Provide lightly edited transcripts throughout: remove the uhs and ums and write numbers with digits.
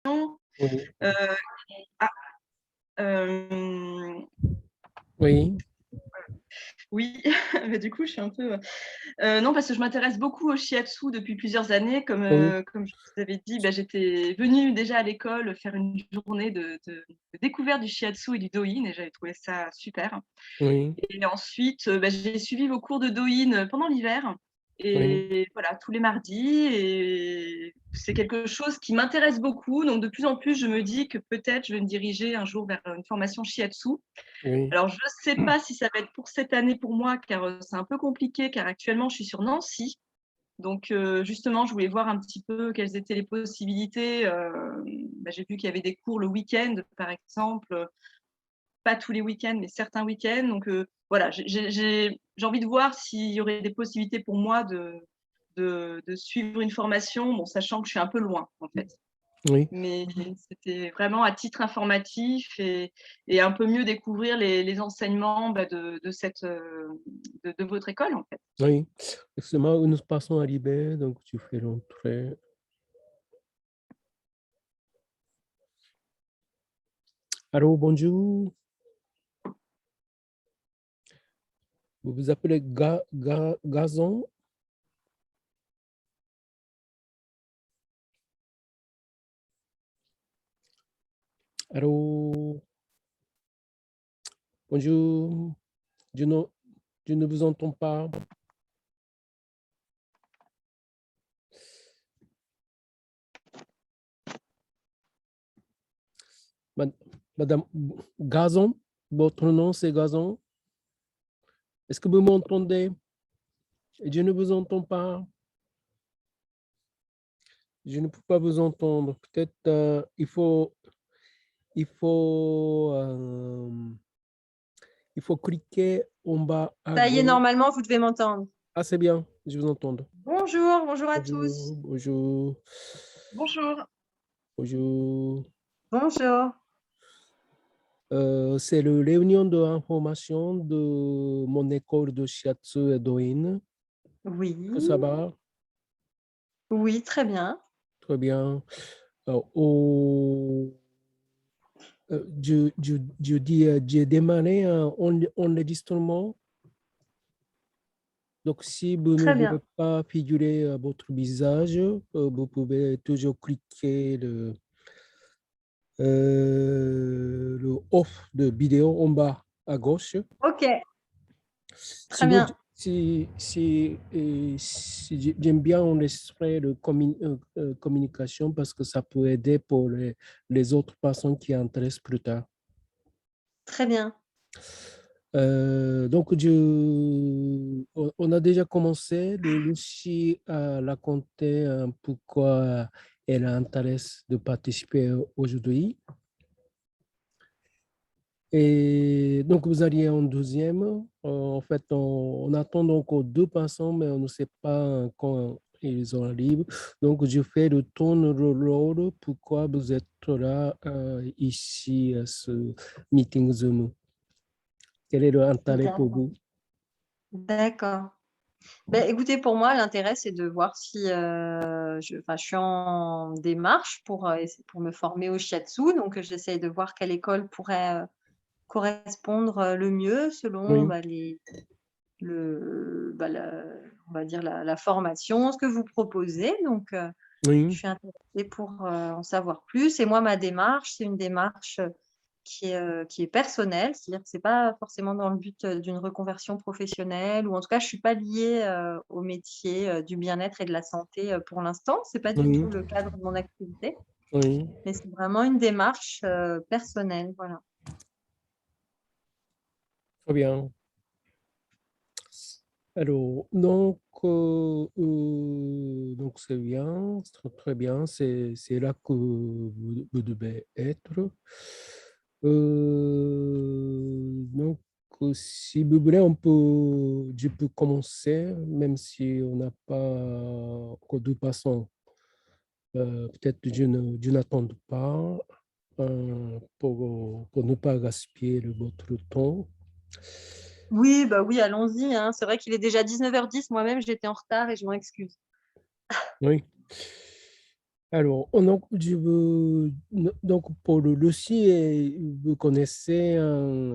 Oui, Euh, ah, euh, oui, oui, mais du coup, je suis un peu. Non, parce que je m'intéresse beaucoup au shiatsu depuis plusieurs années. Comme, oui, comme je vous avais dit, j'étais venue déjà à l'école faire une journée de découverte du shiatsu et du doin et j'avais trouvé ça super. oui, Et ensuite, j'ai suivi vos cours de doin pendant l'hiver. oui, Et voilà, tous les mardis. Et c'est quelque chose qui m'intéresse beaucoup. Donc, de plus en plus, je me dis que peut-être je vais me diriger un jour vers une formation shiatsu. oui, Alors, je ne sais pas si ça va être pour cette année pour moi, car c'est un peu compliqué, car actuellement, je suis sur Nancy. Donc, justement, je voulais voir un petit peu quelles étaient les possibilités. J'ai vu qu'il y avait des cours le week-end, par exemple, pas tous les week-ends, mais certains week-ends. Donc, voilà, j'ai envie de voir s'il y aurait des possibilités pour moi de suivre une formation, bon, sachant que je suis un peu loin, en fait. oui, Mais c'était vraiment à titre informatif et un peu mieux découvrir les enseignements de votre école, en fait. oui. Excusez-moi, nous passons à Libé, donc tu fais l'entrée. Allô, bonjour. Vous vous appelez Gazon? Allô, bonjour. Je ne, je ne vous entends pas. Ma- Madame Gazon, votre nom c'est Gazon. Est-ce que vous m'entendez? Je ne vous entends pas. Je ne peux pas vous entendre. Peut-être il faut, il faut cliquer en bas à Ça y est, gauche. normalement, vous devez m'entendre. Ah, c'est bien, je vous entends. Bonjour, bonjour à tous. Bonjour, bonjour, Bonjour. bonjour. Bonjour. C'est la réunion d'information de mon école de shiatsu et doin. Oui, Ça va? oui, très bien. Très bien. Je dis, j'ai démarré un enregistrement. Donc, si vous ne Très voulez bien. pas figurer votre visage, vous pouvez toujours cliquer le off de vidéo en bas à gauche. OK, très Sinon, bien. si j'aime bien enregistrer le communication parce que ça peut aider pour les autres personnes qui intéressent plus tard. Très bien. Donc, on a déjà commencé. Lucie a raconté pourquoi elle a intérêt de participer aujourd'hui. Et donc, vous alliez en deuxième. En fait, on attend encore deux personnes, mais on ne sait pas quand ils sont libres. Donc, je fais le tour de rôle. Pourquoi vous êtes là ici à ce meeting Zoom? Quel est l'intérêt pour D'accord. vous? D'accord. Ben, écoutez, pour moi, l'intérêt, c'est de voir si je suis en démarche pour me former au shiatsu. Donc, j'essaye de voir quelle école pourrait correspondre le mieux selon Oui, on va dire la formation, ce que vous proposez. Donc, je oui, suis intéressée pour, en savoir plus et moi, ma démarche, c'est une démarche, qui est personnelle. C'est-à-dire que c'est pas forcément dans le but, d'une reconversion professionnelle ou en tout cas, je suis pas liée, au métier, du bien-être et de la santé, pour l'instant. C'est pas du oui, tout le cadre de mon activité, oui. mais c'est vraiment une démarche, personnelle, voilà. Très bien. Alors, donc c'est bien, c'est très, très bien, c'est là que vous devez être. Donc, si vous voulez, je peux commencer, même si on n'a pas encore de passants. Peut-être je n'attends pas pour ne pas gaspiller votre temps. Oui, bah, oui, allons-y, hein. C'est vrai qu'il est déjà 19h10. Moi-même, j'étais en retard et je m'en excuse. Oui. Alors, donc pour le Lucie, vous connaissez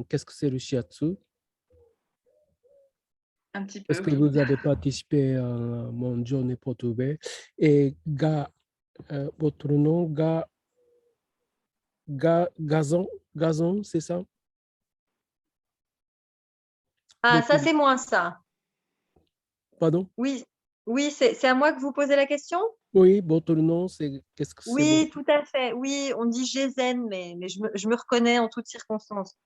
qu'est-ce que c'est le shiatsu? Un petit Est-ce peu, que oui. vous avez participé à mon journée portugais? Et votre nom, Gazon, Gazon, c'est ça? Ah, ça, Votre- c'est moi, ça. Pardon? Oui, oui, c'est à moi que vous posez la question? Oui, votre nom, c'est qu'est-ce que c'est Oui, tout à fait. Oui, on dit Gézen, mais je me reconnais en toutes circonstances.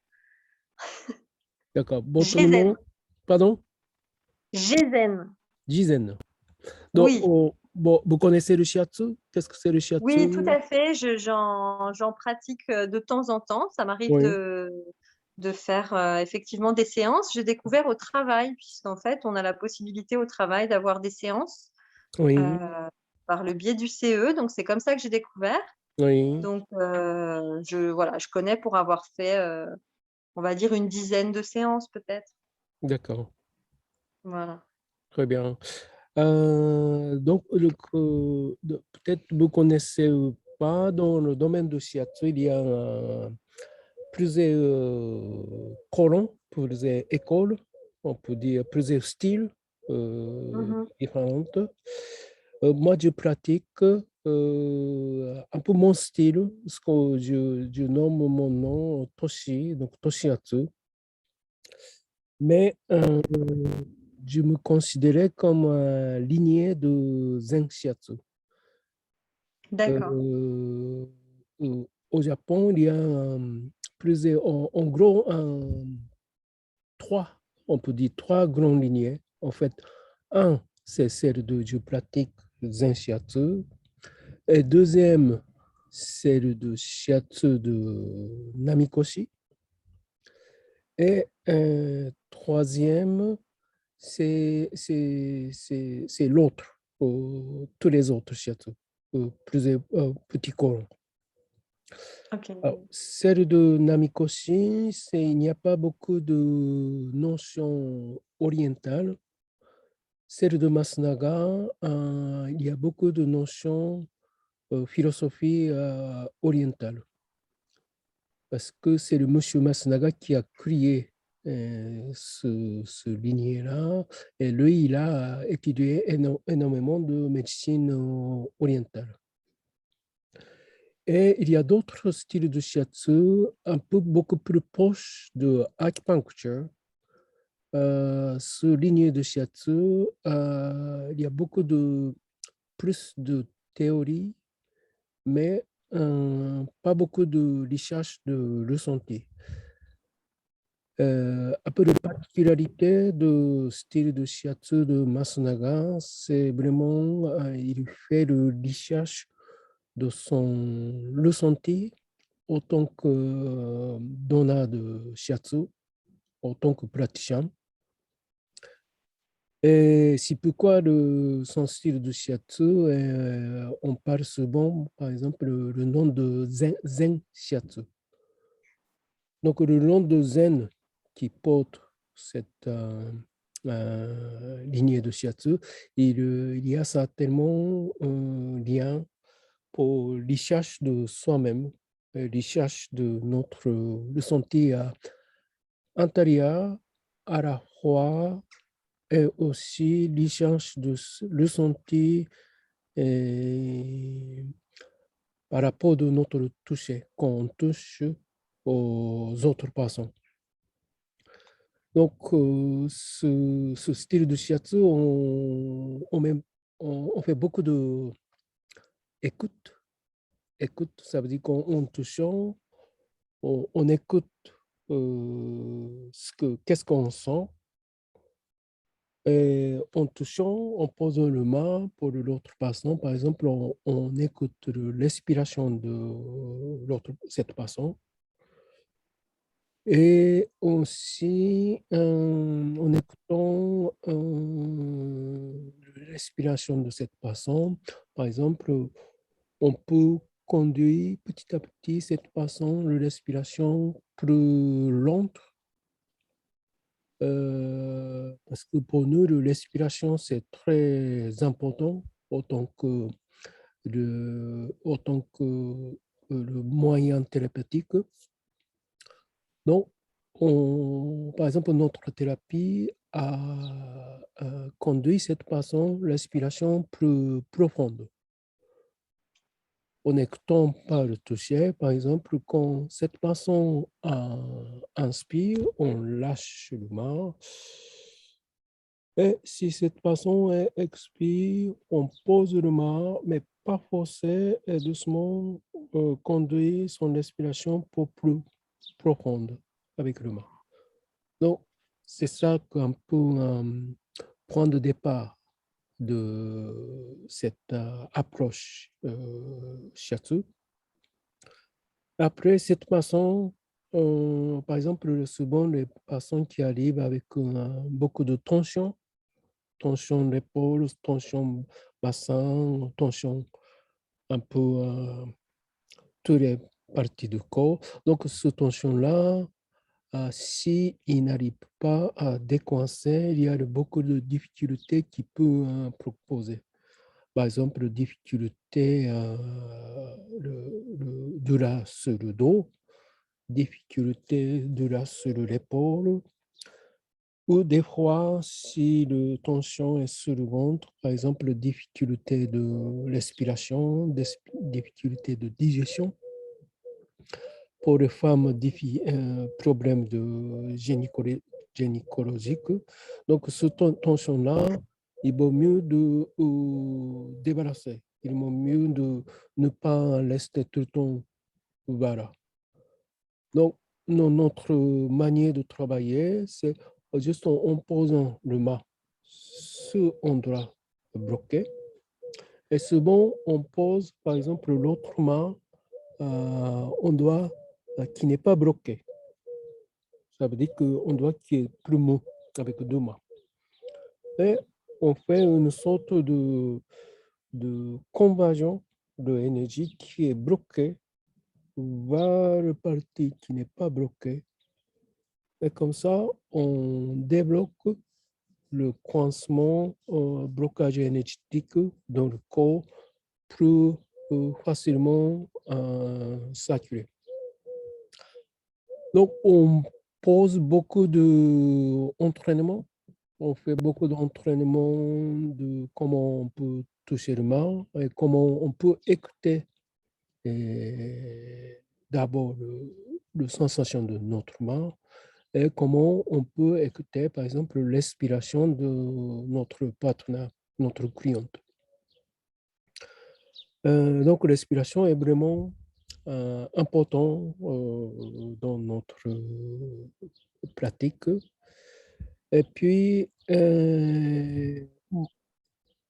D'accord. Votre Gézen. nom, pardon? Gézen. Gizen. Donc, Oui, bon, vous connaissez le shiatsu? Qu'est-ce que c'est le shiatsu? oui, tout à fait. J'en pratique de temps en temps. Ça m'arrive Oui, de faire effectivement des séances. J'ai découvert au travail, puisqu'en fait, on a la possibilité au travail d'avoir des séances oui, euh, par le biais du CE. Donc, c'est comme ça que j'ai découvert. oui. Donc, voilà, je connais pour avoir fait, on va dire, une dizaine de séances peut-être. D'accord. Voilà. Très bien. Donc, peut-être vous connaissez pas dans le domaine de shiatsu, il y a plusieurs courants, plusieurs écoles, on peut dire plusieurs styles Mhm. différents. Moi, je pratique un peu mon style, ce que je nomme mon nom Toshi, donc Toshiatsu. Mais je me considérais comme lignée de Zen Shiatsu. D'accord. Euh, Au Japon, il y a plusieurs, en gros, trois, on peut dire trois grandes lignées. En fait, un, c'est celle de je pratique Zen Shiatsu. Et deuxième, c'est le de Shiatsu de Namikoshi. Et troisième, c'est l'autre, tous les autres shiatsu, plusieurs petits corons. Ok. Alors, celle de Namikoshi, il n'y a pas beaucoup de notions orientales. Celle de Masunaga, il y a beaucoup de notions philosophie orientale. Parce que c'est le monsieur Masunaga qui a créé ce lignée-là. Et lui, il a étudié énormément de médecine orientale. Et il y a d'autres styles de shiatsu, un peu beaucoup plus proches de acupuncture. Ce lignée de shiatsu, il y a beaucoup de plus de théorie, mais pas beaucoup de recherche de ressenti. Un peu de particularité de style de shiatsu de Masunaga, c'est vraiment, il fait le recherche de son ressenti autant que donneur de shiatsu, autant que praticien. Et c'est pourquoi son style de shiatsu, on parle souvent, par exemple, le nom de Zen shiatsu. Donc, le nom de Zen qui porte cette lignée de shiatsu, il y a certainement un lien pour recherche de soi-même, recherche de notre ressenti intérieur à la fois et aussi recherche de ressenti par rapport de notre toucher, quand on touche aux autres personnes. Donc, ce style de shiatsu, on fait beaucoup de écoute. Écoute, ça veut dire qu'en touchant, on écoute qu'est-ce qu'on sent. Et en touchant, on pose le main pour l'autre personne. Par exemple, on écoute l'expiration de cette personne. Et aussi, en écoutant la respiration de cette personne, par exemple, on peut conduire petit à petit cette personne, la respiration plus lente, parce que pour nous, la respiration, c'est très important, autant que autant que le moyen thérapeutique. Donc, par exemple, notre thérapie a conduit cette façon l'inspiration plus profonde. En n'écoutant pas le toucher, par exemple, quand cette personne inspire, on lâche le main. Et si cette personne expire, on pose le main, mais pas forcer et doucement conduire son inspiration pour plus profonde avec le main. Donc, c'est ça qu'un peu point de départ de cette approche shiatsu. Après, cette façon, par exemple, souvent les personnes qui arrivent avec beaucoup de tension d'épaule, tension bassin, tension un peu toutes les parties du corps. Donc, cette tension-là, si il n'arrive pas à décoincer, il y a beaucoup de difficultés qu'il peut proposer. Par exemple, difficulté de la sur le dos, difficulté de la sur l'épaule, ou des fois, si la tension est sur le ventre, par exemple, difficulté de respiration, difficulté de digestion. Pour les femmes, problème de gynécologique. Donc, cette tension-là, il vaut mieux de débarrasser. Il vaut mieux de ne pas rester tout le temps. Voilà. Donc, notre manière de travailler, c'est juste en posant le main sur l'endroit bloqué. Et souvent, on pose, par exemple, l'autre main endroit qui n'est pas bloqué. Ça veut dire qu'on doit qui est plus mou avec deux mains. Et on fait une sorte de conversion de l'énergie qui est bloquée vers la partie qui n'est pas bloquée. Et comme ça, on débloque le coincement, blocage énergétique dans le corps plus facilement circuler. Donc, on pose beaucoup d'entraînement. On fait beaucoup d'entraînement de comment on peut toucher le main et comment on peut écouter d'abord la sensation de notre main et comment on peut écouter, par exemple, l'expiration de notre partenaire, notre cliente. Donc, l'expiration est vraiment important dans notre pratique. Et puis,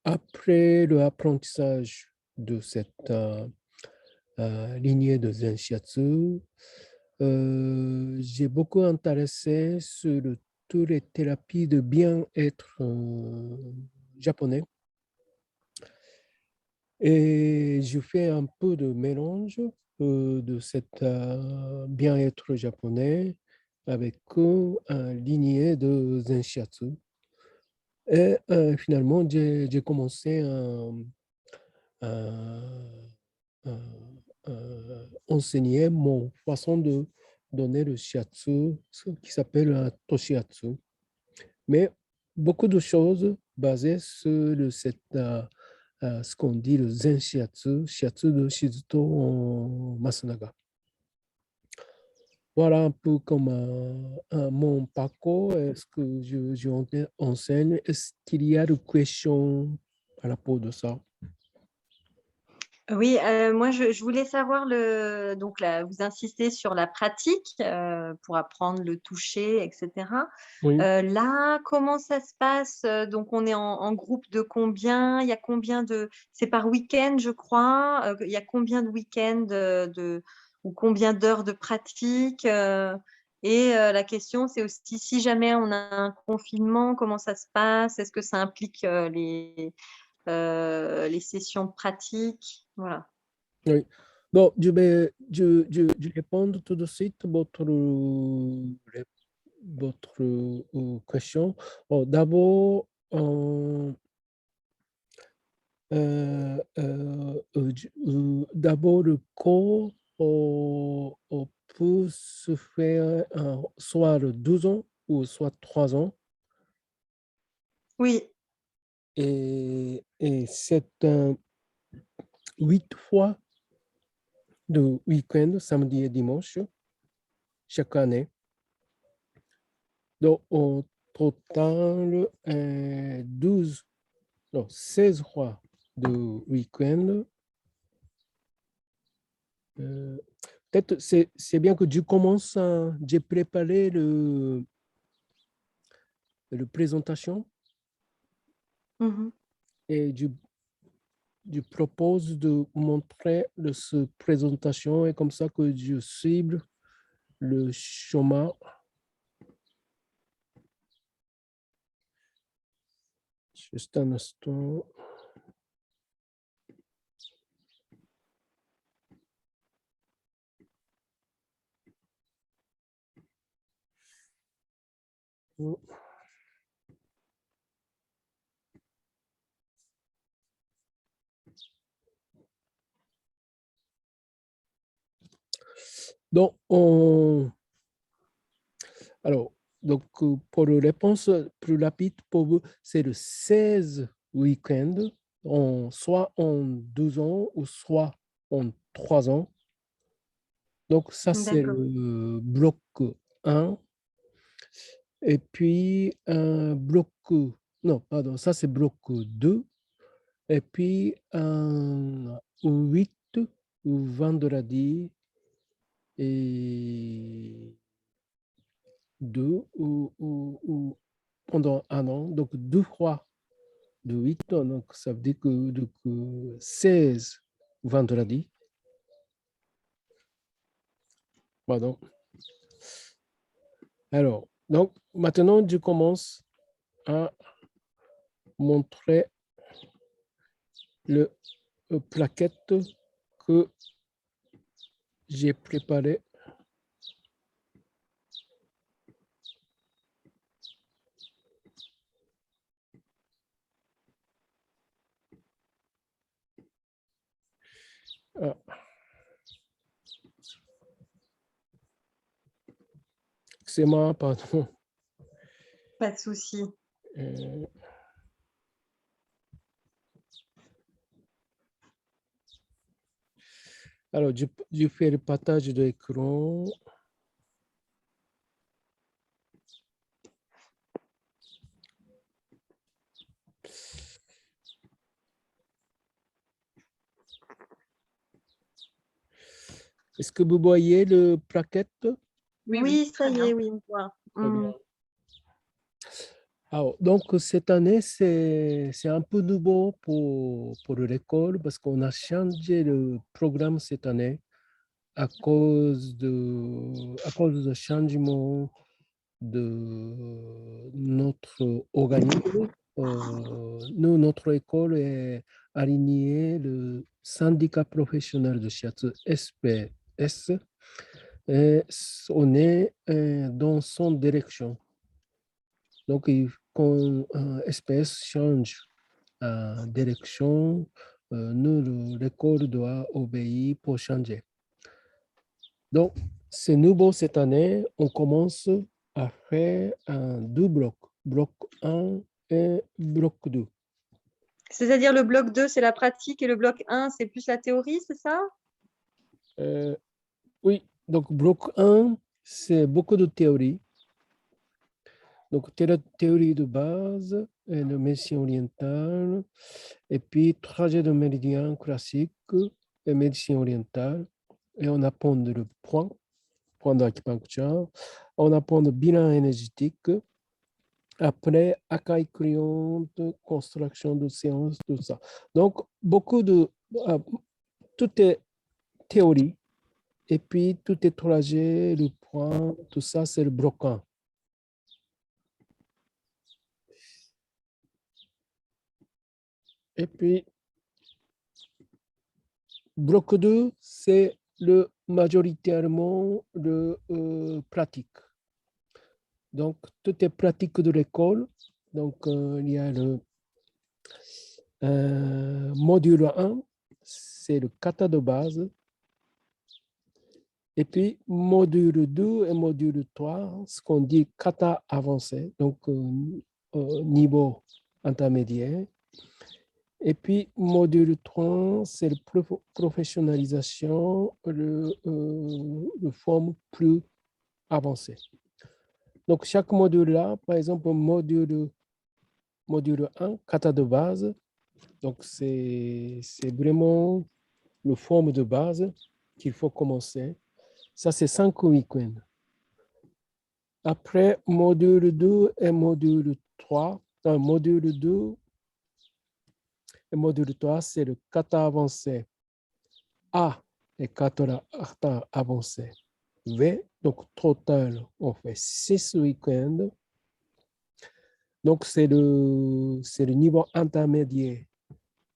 après l'apprentissage de cette lignée de Zen Shiatsu, j'ai beaucoup intéressé sur toutes les thérapies de bien-être japonais. Et je fais un peu de mélange de cette bien-être japonais avec un lignée de Zen Shiatsu. Et finalement, j'ai commencé à enseigner mon façon de donner le shiatsu, ce qui s'appelle un toshiatsu. Mais beaucoup de choses basées sur ce qu'on dit le Zen Shiatsu, Shiatsu de Shizuto en Masunaga. Voilà un peu comme mon parcours, est-ce que je enseigne. Est-ce qu'il y a des questions par rapport de ça? Oui, moi je voulais savoir donc là, vous insistez sur la pratique pour apprendre le toucher, etc. Oui. Là, comment ça se passe? Donc on est en groupe de combien? Il y a combien c'est par week-end, je crois. Il y a combien de week-ends ou combien d'heures de pratique? Et la question, c'est aussi si jamais on a un confinement, comment ça se passe? Est-ce que ça implique les sessions pratiques? Voilà. Oui. Bon, je réponds tout de suite à votre question. Bon, d'abord, D'abord, le cours peut se faire soit 12 ans ou soit 3 ans. Oui, Et c'est 8 fois de week-end, samedi et dimanche, chaque année. Donc, au total, 12, non, 16 fois de week-end. Peut-être c'est bien que tu commences j'ai préparé le présentation mhm. et je propose de montrer ce présentation et comme ça que je cible le chemin. Juste un instant. Donc, alors, donc, pour la réponse plus rapide pour vous, c'est le 16 week-end, soit en 12 ans ou soit en 3 ans. Donc, ça, c'est D'accord. le bloc 1. Et puis, un bloc, non, pardon, ça, c'est bloc 2. Et puis, un 8 vendredi et 2 ou pendant un an. Donc, 2 fois de 8. Donc, ça veut dire que 16 vendredi. Pardon. Alors, donc, maintenant, je commence à montrer le plaquette que j'ai préparé. Ah, c'est moi, pardon. Pas de souci. Euh, alors, je fais le partage de l'écran. Est-ce que vous voyez le plaquette? Oui, Oui, ça très y bien. est, oui, on voit. Très bien. Alors, donc, cette année, c'est un peu nouveau pour l'école parce qu'on a changé le programme cette année à cause du changement de notre organisme. Nous, notre école est alignée le syndicat professionnel de shiatsu SPS et on est dans son direction. Donc, quand SPS change direction, nous, l'école doit obéir pour changer. Donc, c'est nouveau cette année. On commence à faire deux blocs, bloc 1 et bloc 2. C'est-à-dire le bloc 2, c'est la pratique et le bloc 1, c'est plus la théorie, c'est ça? Oui, donc bloc 1, c'est beaucoup de théorie. Donc, théorie de base, et le médecine orientale, et puis trajet de méridien classique et médecine orientale. Et on apprend le point d'acupuncture. On apprend le bilan énergétique. Après, accueil client, construction de séance, tout ça. Donc, tout est théorie. Et puis, tout est trajet, le point, tout ça, c'est le bloc 1. Et puis, bloc 2, c'est majoritairement le pratique. Donc, tout est pratique de l'école. Donc, il y a Module 1, c'est le kata de base. Et puis, module 2 et module 3, ce qu'on dit kata avancé, donc niveau intermédiaire. Et puis, module 3, c'est la professionnalisation, de forme plus avancée. Donc, chaque module là, par exemple, module 1, kata de base, donc c'est vraiment la forme de base qu'il faut commencer. Ça, c'est 5 week-ends. Après, module 2 et module 3, module 2 et module 3, c'est le kata avancé A et kata avancé V. Donc, total, on fait 6 week-ends. Donc, c'est le niveau intermédiaire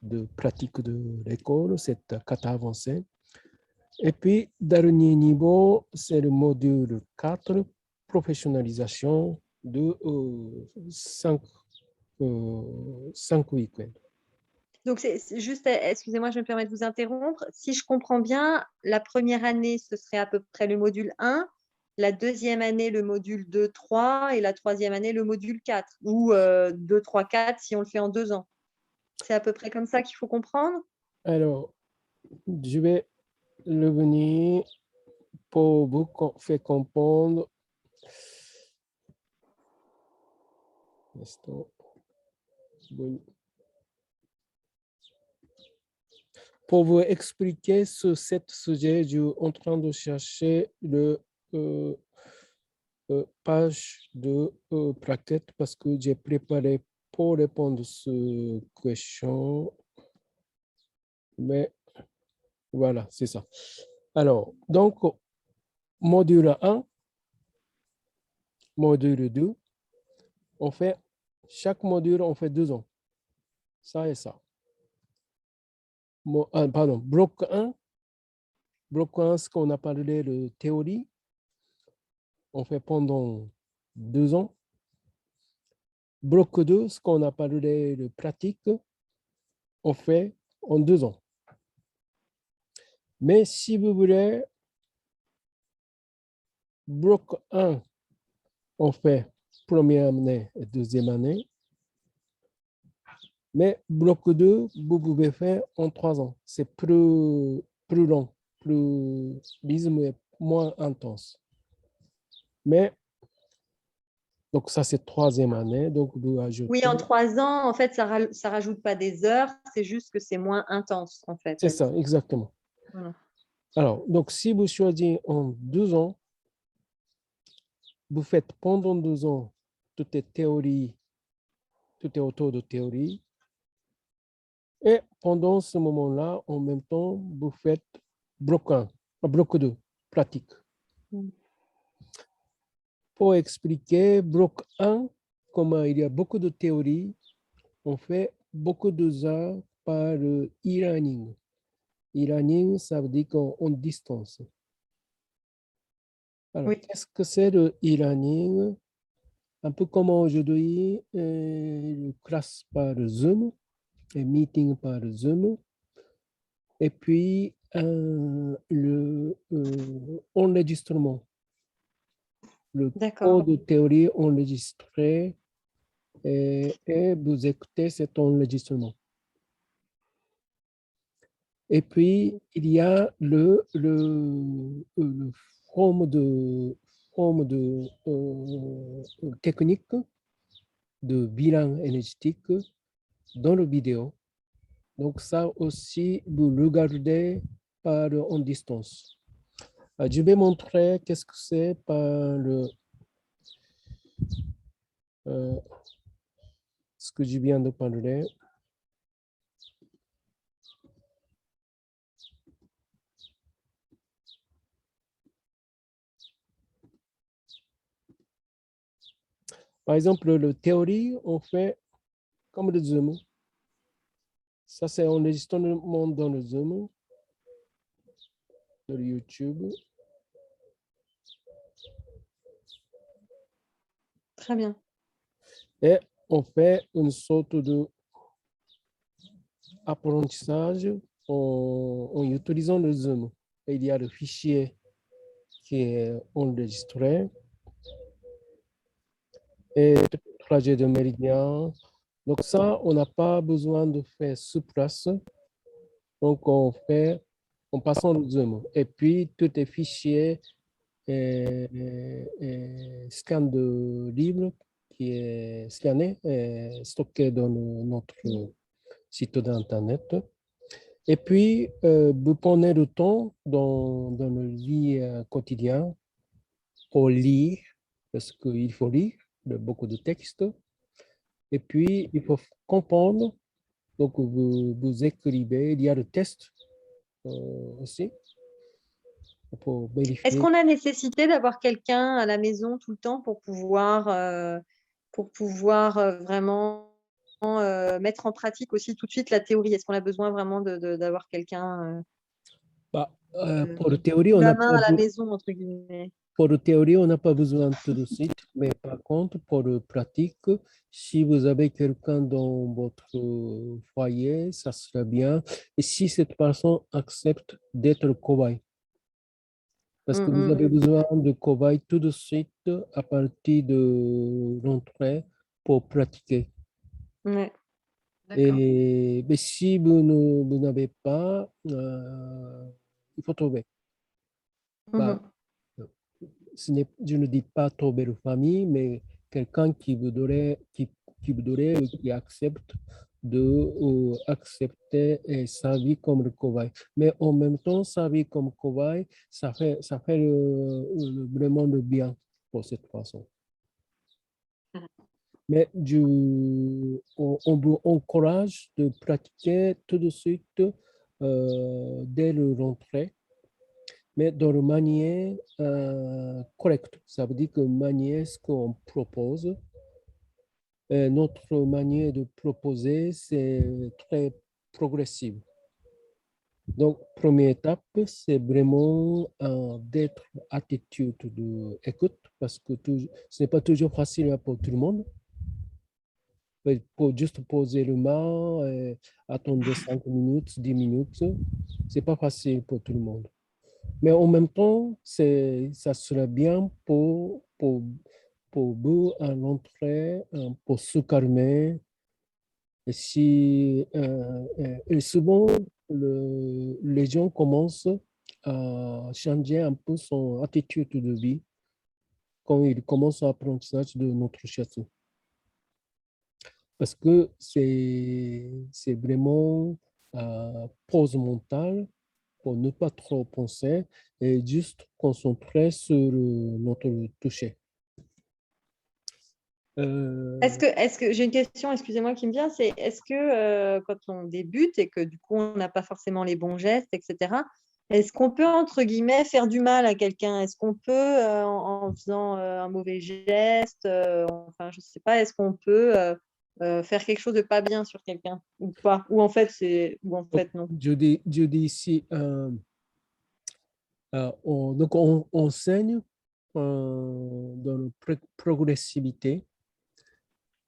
de pratique de l'école, cette kata avancée. Et puis, dernier niveau, c'est le module 4, professionnalisation de 5 week-ends. Donc, c'est juste, excusez-moi, je me permets de vous interrompre. Si je comprends bien, la première année, ce serait à peu près le module 1, la deuxième année, le module 2, 3, et la troisième année, le module 4, ou 2, 3, 4 si on le fait en 2 ans. C'est à peu près comme ça qu'il faut comprendre? Alors, je vais revenir pour vous faire comprendre. Pour vous expliquer sur ce sujet, je suis en train de chercher le page de plaquette parce que j'ai préparé pour répondre à cette question. Mais voilà, c'est ça. Alors, donc, module 1, module 2, on fait, chaque module, on fait 2 ans. Ça et ça. Pardon, bloc 1, ce qu'on a parlé de théorie, on fait pendant 2 ans. Bloc 2, ce qu'on a parlé de pratique, on fait en 2 ans. Mais si vous voulez, bloc 1, on fait première année et deuxième année. Mais bloc 2, vous pouvez faire en 3 ans. C'est plus long, le rythme est moins intense. Mais, donc ça c'est troisième année, donc vous ajoutez. Oui, en 3 ans, en fait, ça rajoute pas des heures, c'est juste que c'est moins intense, en fait. C'est ça, exactement. Voilà. Alors, donc si vous choisissez en 2 ans, vous faites pendant 2 ans toute théorie, tout est autour de théorie. Et pendant ce moment-là, en même temps, vous faites bloc 1, bloc 2, pratique. Pour expliquer bloc 1, comme il y a beaucoup de théories, on fait beaucoup de heures par e-learning. E-learning, ça veut dire qu'en distance. Alors, Oui. qu'est-ce que c'est le e-learning? Un peu comme aujourd'hui, classe par Zoom, et meeting par Zoom, et puis l'enregistrement. Le cours de théorie enregistré et vous écoutez cet enregistrement. Et puis, il y a le forme de technique de bilan énergétique dans la vidéo. Donc, ça aussi, vous regardez en distance. Je vais montrer qu'est-ce que c'est par ce que je viens de parler. Par exemple, la théorie, on fait comme le Zoom. Ça, c'est enregistrement dans le Zoom, sur YouTube. Très bien. Et on fait une sorte de apprentissage en utilisant le Zoom. Il y a le fichier qui est enregistré et trajet de méridien. Donc ça, on n'a pas besoin de faire sur place. Donc on fait en passant le Zoom. Et puis, tous les fichiers et scan de livre qui est scanné et stocké dans notre site d'Internet. Et puis, vous prenez le temps dans le vie quotidien pour lire, parce qu'il faut lire beaucoup de textes. Et puis, il faut comprendre. Donc, vous écrivez. Il y a le test aussi pour Est-ce vérifier. qu'on a nécessité d'avoir quelqu'un à la maison tout le temps pour pouvoir vraiment mettre en pratique aussi tout de suite la théorie? Est-ce qu'on a besoin vraiment d'avoir quelqu'un Bah, pour la théorie, sous on la n'a main pas à la maison, entre guillemets? Pour la théorie, on n'a pas besoin tout de suite, mais par contre, pour la pratique, si vous avez quelqu'un dans votre foyer, ça serait bien. Et si cette personne accepte d'être cobaye, parce que vous avez besoin de cobaye tout de suite à partir de l'entrée pour pratiquer. Ouais. D'accord. Et mais si vous n'avez pas, il faut trouver. Bah, je ne dis pas trouver une famille, mais quelqu'un qui accepte de accepter sa vie comme le cobaye. Mais en même temps, sa vie comme cobaye, ça fait vraiment le bien pour cette façon. Mais on vous encourage de pratiquer tout de suite dès le rentrée, mais dans une manière correcte. Ça veut dire que manière ce qu'on propose. Notre manière de proposer, c'est très progressif. Donc, première étape, c'est vraiment d'être attitude d'écoute, parce que ce n'est pas toujours facile pour tout le monde. Pour juste poser le main, attendre 5 minutes, 10 minutes, ce n'est pas facile pour tout le monde. Mais en même temps, ça serait bien pour vous à l'entrée, pour se calmer. Et souvent, les gens commencent à changer un peu son attitude de vie quand ils commencent l'apprentissage de notre château. Parce que c'est vraiment pause mentale pour ne pas trop penser et juste concentrer sur notre toucher. Est-ce que j'ai une question, excusez-moi, qui me vient, c'est est-ce que quand on débute et que du coup on n'a pas forcément les bons gestes, etc., est-ce qu'on peut, entre guillemets, faire du mal à quelqu'un? Est-ce qu'on peut, en faisant un mauvais geste, enfin, je ne sais pas, est-ce qu'on peut faire quelque chose de pas bien sur quelqu'un ou pas? Ou en fait, non. Je dis ici, donc on enseigne dans la progressivité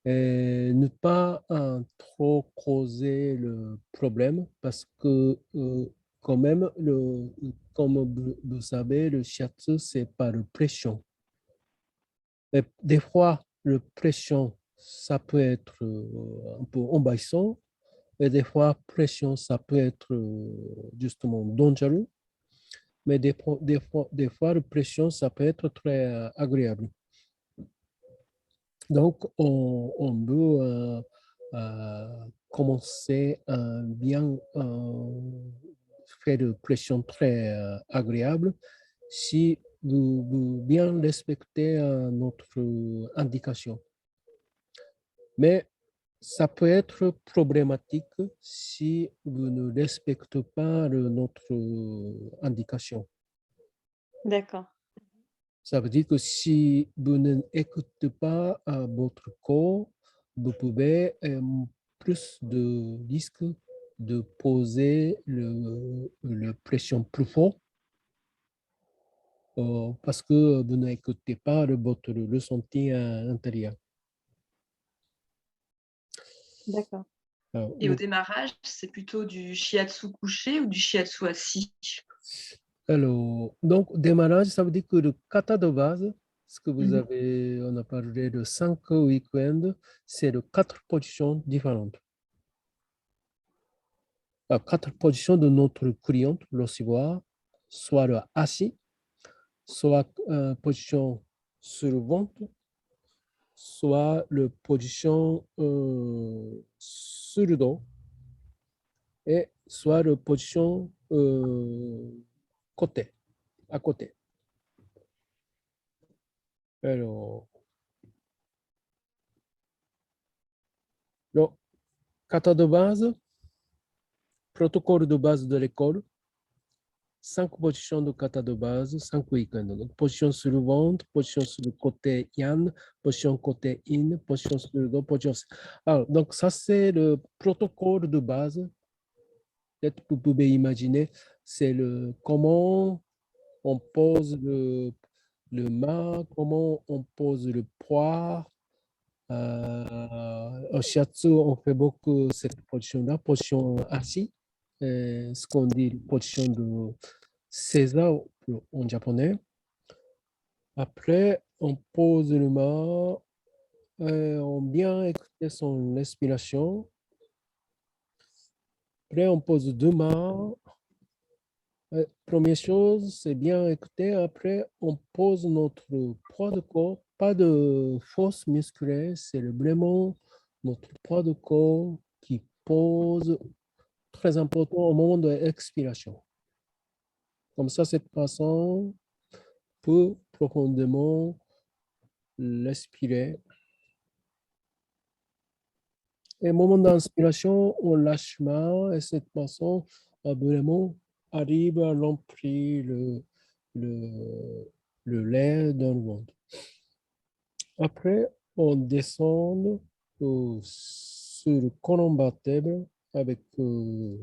et ne pas trop causer le problème parce que quand même, comme vous savez, le shiatsu, c'est par pression. Et des fois, le pression, ça peut être un peu envahissant et des fois, pression, ça peut être justement dangereux. Mais des fois, la pression, ça peut être très agréable. Donc, on veut commencer à bien faire de pression très agréable si vous bien respectez notre indication. Mais ça peut être problématique si vous ne respectez pas notre indication. D'accord. Ça veut dire que si vous n'écoutez pas votre corps, vous pouvez plus de risque de poser le pression plus fort parce que vous n'écoutez pas votre ressenti intérieur. D'accord. Alors, Et au démarrage, c'est plutôt du shiatsu couché ou du shiatsu assis? donc, démarrage, ça veut dire que le kata de base, ce que vous Mhm. avez, on a parlé de 5 week-ends, c'est de 4 positions différentes. 4 positions de notre cliente, l'ossuaire, soit le assis, soit position sur le ventre, soit le position sur le dos, et soit le position côté, à côté. Alors, le kata de base, protocole de base de l'école, 5 positions de kata de base, 5 week-ends. Donc, position sur le ventre, position sur le côté yan, position côté in, position sur le dos, position. Alors, donc, ça, c'est le protocole de base. Peut-être que vous pouvez imaginer, c'est le comment on pose le mât, comment on pose le poids. Au shiatsu, on fait beaucoup cette position-là, position assis, ce qu'on dit position de Seiza en japonais. Après, on pose le mât, on bien écouter son respiration. Après, on pose 2 mains. Première chose, c'est bien écouter. Après, on pose notre poids de corps. Pas de force musculaire, c'est vraiment notre poids de corps qui pose, très important au moment de l'expiration. Comme ça, cette façon peut profondément respirer. Et au moment d'inspiration, on lâche main et cette façon vraiment arrive à remplir le, le lait dans le ventre. Après, on descend sur le colonne vertébrale avec le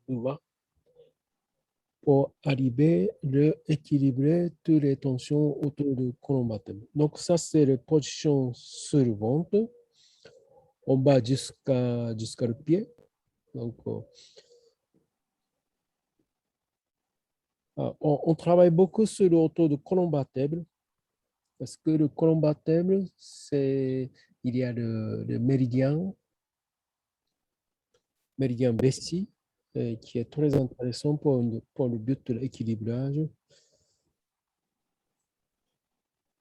bas pour arriver à équilibrer toutes les tensions autour du colonne vertébrale. Donc ça, c'est la position sur le ventre. On va jusqu'à le pied. Donc, on travaille beaucoup sur le autour du colonne vertébrale parce que le colonne vertébrale, il y a le méridien vessie qui est très intéressant pour le but de l'équilibrage.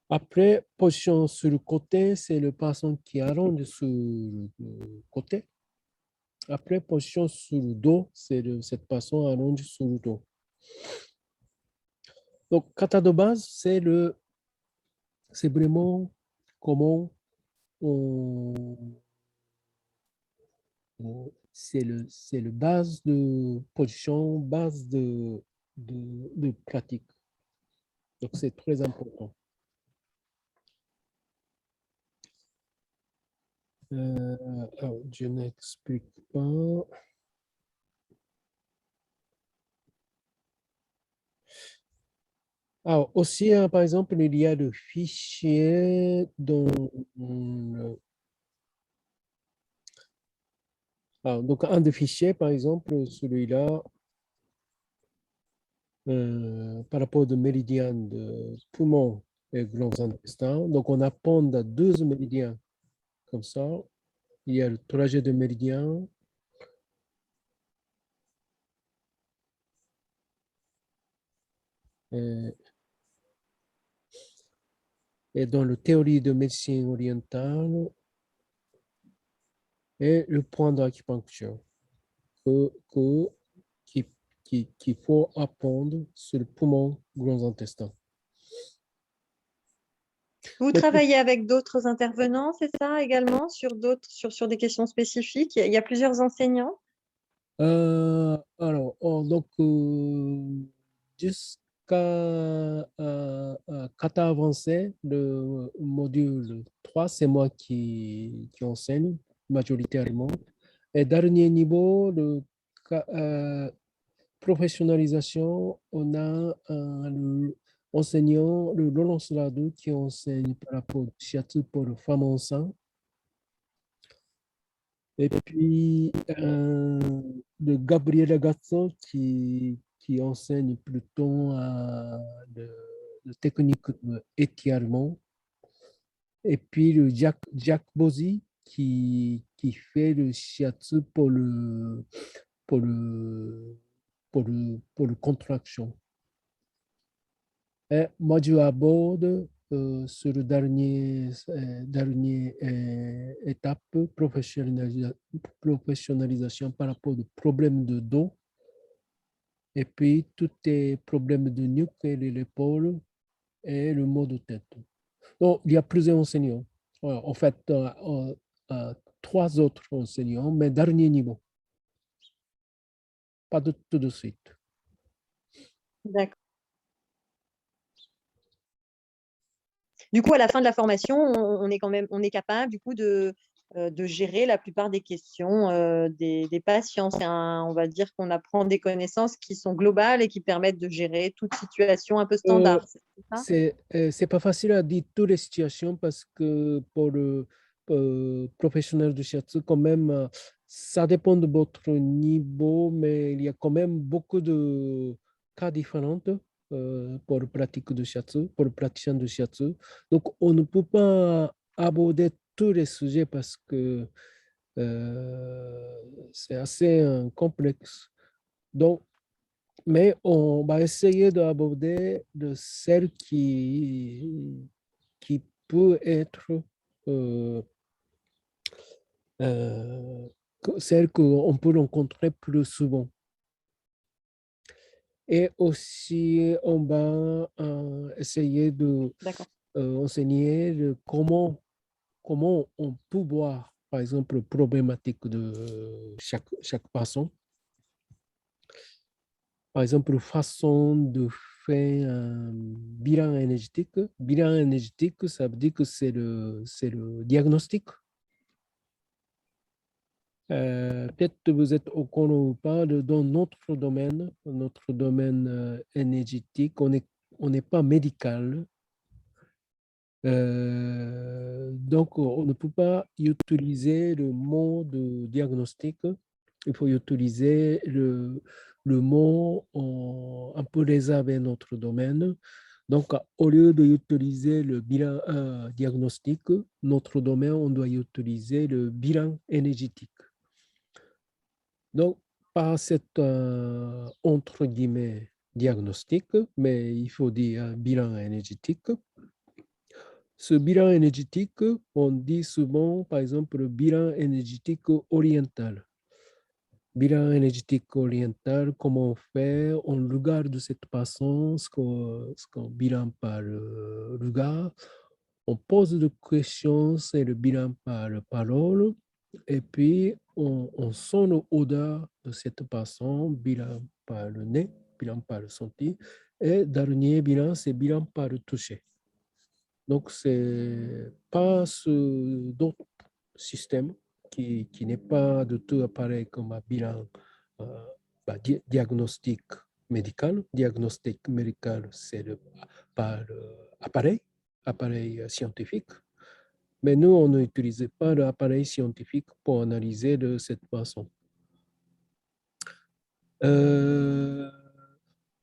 Après, position sur le côté, c'est le patient qui allonge sur le côté. Après, position sur le dos, c'est cette personne allonge sur le dos. Donc, kata de base, c'est vraiment comment c'est le base de position, base de pratique. Donc, c'est très important. Alors, je n'explique pas. Alors, aussi, par exemple, il y a le fichier dans donc, un des fichiers, par exemple, celui-là, par rapport au méridien de poumon et grands intestins. Donc, on apprend à 12 méridiens comme ça. Il y a le trajet de méridien. Et dans la théorie de médecine orientale, et le point d'acupuncture qu'il faut apprendre sur le poumon, grands intestins. Vous travaillez avec d'autres intervenants, c'est ça également, sur des questions spécifiques? Il y a plusieurs enseignants? Alors, donc, jusqu'à kata avancé, le module 3, c'est moi qui enseigne majoritairement. Et dernier niveau, professionnalisation, on a enseignant, le Roland Sladou, qui enseigne par rapport au shiatsu pour les femmes enceintes. Et puis, de Gabriele Gazzo qui enseigne plutôt de technique d'étirement. Et puis, le Jack Bozzi qui fait le shiatsu pour le, pour le contraction. Et moi, je aborde sur le dernier étape, professionnalisation par rapport aux problèmes de dos et puis tous les problèmes de nuque et de l'épaule et le mot de tête. Donc, il y a plusieurs enseignants. En fait, trois autres enseignants, mais dernier niveau. Pas de tout de suite. D'accord. Du coup, à la fin de la formation, on est capable du coup de gérer la plupart des questions des patients. On va dire qu'on apprend des connaissances qui sont globales et qui permettent de gérer toute situation un peu Euh, standard. C'est ça? c'est pas facile à dire toutes les situations parce que pour le professionnel de shiatsu, quand même, ça dépend de votre niveau, mais il y a quand même beaucoup de cas différents pour le pratique de shiatsu, pour le praticien de shiatsu. Donc, on ne peut pas aborder tous les sujets parce que c'est assez complexe. Donc, mais on va essayer d'aborder de celle qui peut être euh, euh, celle qu'on peut rencontrer plus souvent. Et aussi, on va essayer de D'accord. enseigner comment on peut voir, par exemple, problématique de chaque patient. Par exemple, façon de faire un bilan énergétique. Bilan énergétique, ça veut dire que c'est le diagnostic. Peut-être que vous êtes au courant ou pas, dans notre domaine énergétique, on n'est pas médical. Donc, on ne peut pas utiliser le mot de diagnostic. Il faut utiliser le mot un peu réservé à notre domaine. Donc, au lieu d'utiliser le bilan diagnostic, notre domaine, on doit utiliser le bilan énergétique. Donc, pas cet entre guillemets diagnostic, mais il faut dire bilan énergétique. Ce bilan énergétique, on dit souvent, par exemple, le bilan énergétique oriental. Bilan énergétique oriental, comment on fait? On regarde de cette façon ce qu'on bilan par le regard. On pose des questions, c'est le bilan par la parole. Et puis, on sent l'odeur de cette façon, bilan par le nez, bilan par le senti. Et dernier bilan, c'est bilan par le toucher. Donc, c'est pas d'autres système qui n'est pas de tout appareil comme un bilan diagnostic médical. Diagnostic médical, c'est par appareil scientifique. Mais nous, on n'utilisait pas l'appareil scientifique pour analyser de cette façon. Euh,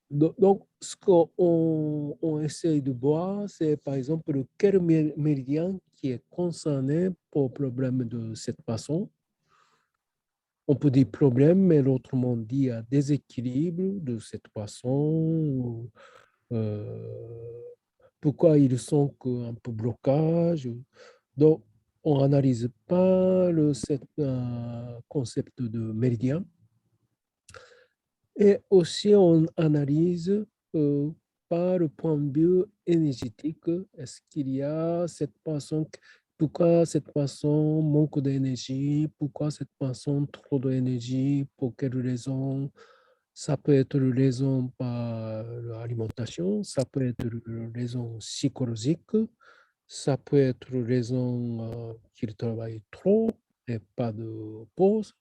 donc, ce qu'on essaye de voir, c'est par exemple quel méridien qui est concerné pour problème de cette façon. On peut dire problème, mais autrement dit, un déséquilibre de cette façon. Pourquoi ils sont un peu blocage. Donc, on n'analyse pas cet concept de méridien. Et aussi, on analyse par le point de vue énergétique. Est-ce qu'il y a cette personne, pourquoi cette personne manque d'énergie, pourquoi cette personne trop d'énergie, pour quelles raisons? Ça peut être une raison par l'alimentation, ça peut être une raison psychologique, ça peut être une raison qu'il travaille trop et pas de pause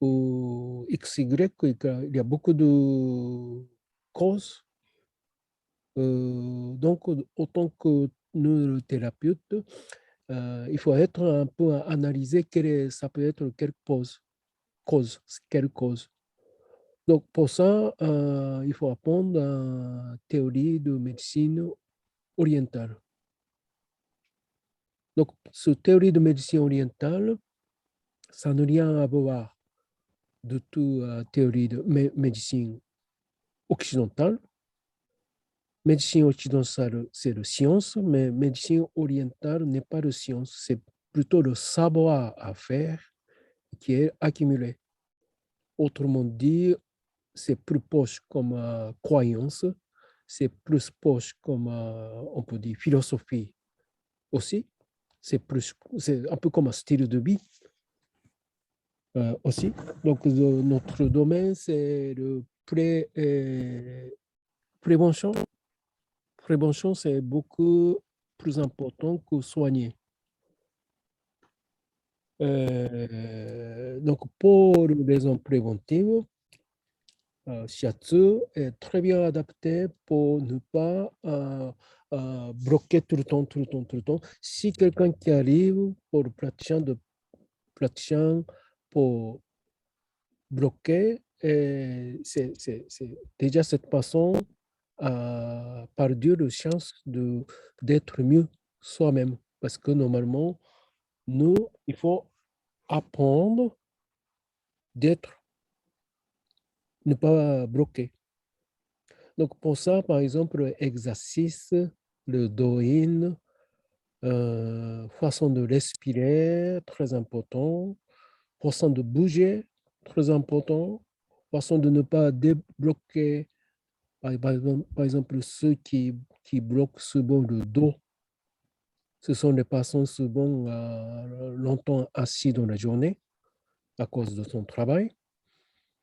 ou XY, il y a beaucoup de causes. Donc, autant que neurothérapeute, il faut être un peu analyser ça peut être quelle cause. Donc, pour ça, il faut apprendre la théorie de médecine orientale. Donc, cette théorie de médecine orientale, ça n'a rien à voir de tout théorie de médecine occidentale. Médecine occidentale, c'est la science, mais médecine orientale n'est pas la science, c'est plutôt le savoir à faire qui est accumulé. Autrement dit, c'est plus proche comme croyance, c'est plus proche comme, on peut dire, philosophie aussi. C'est un peu comme un style de vie aussi. Donc, notre domaine, c'est le prévention. Prévention, c'est beaucoup plus important que soigner. Donc, pour les raisons préventives, Shiatsu est très bien adapté pour ne pas bloquer tout le temps, tout le temps, tout le temps. Si quelqu'un qui arrive pour le praticien pour bloquer, c'est déjà cette façon à perdu la chance d'être mieux soi-même. Parce que normalement, nous, il faut apprendre d'être, ne pas bloquer. Donc, pour ça, par exemple, exercice, le do-in, façon de respirer, très important, façon de bouger, très important, façon de ne pas débloquer, par exemple ceux qui bloquent souvent le dos. Ce sont des personnes souvent longtemps assis dans la journée à cause de son travail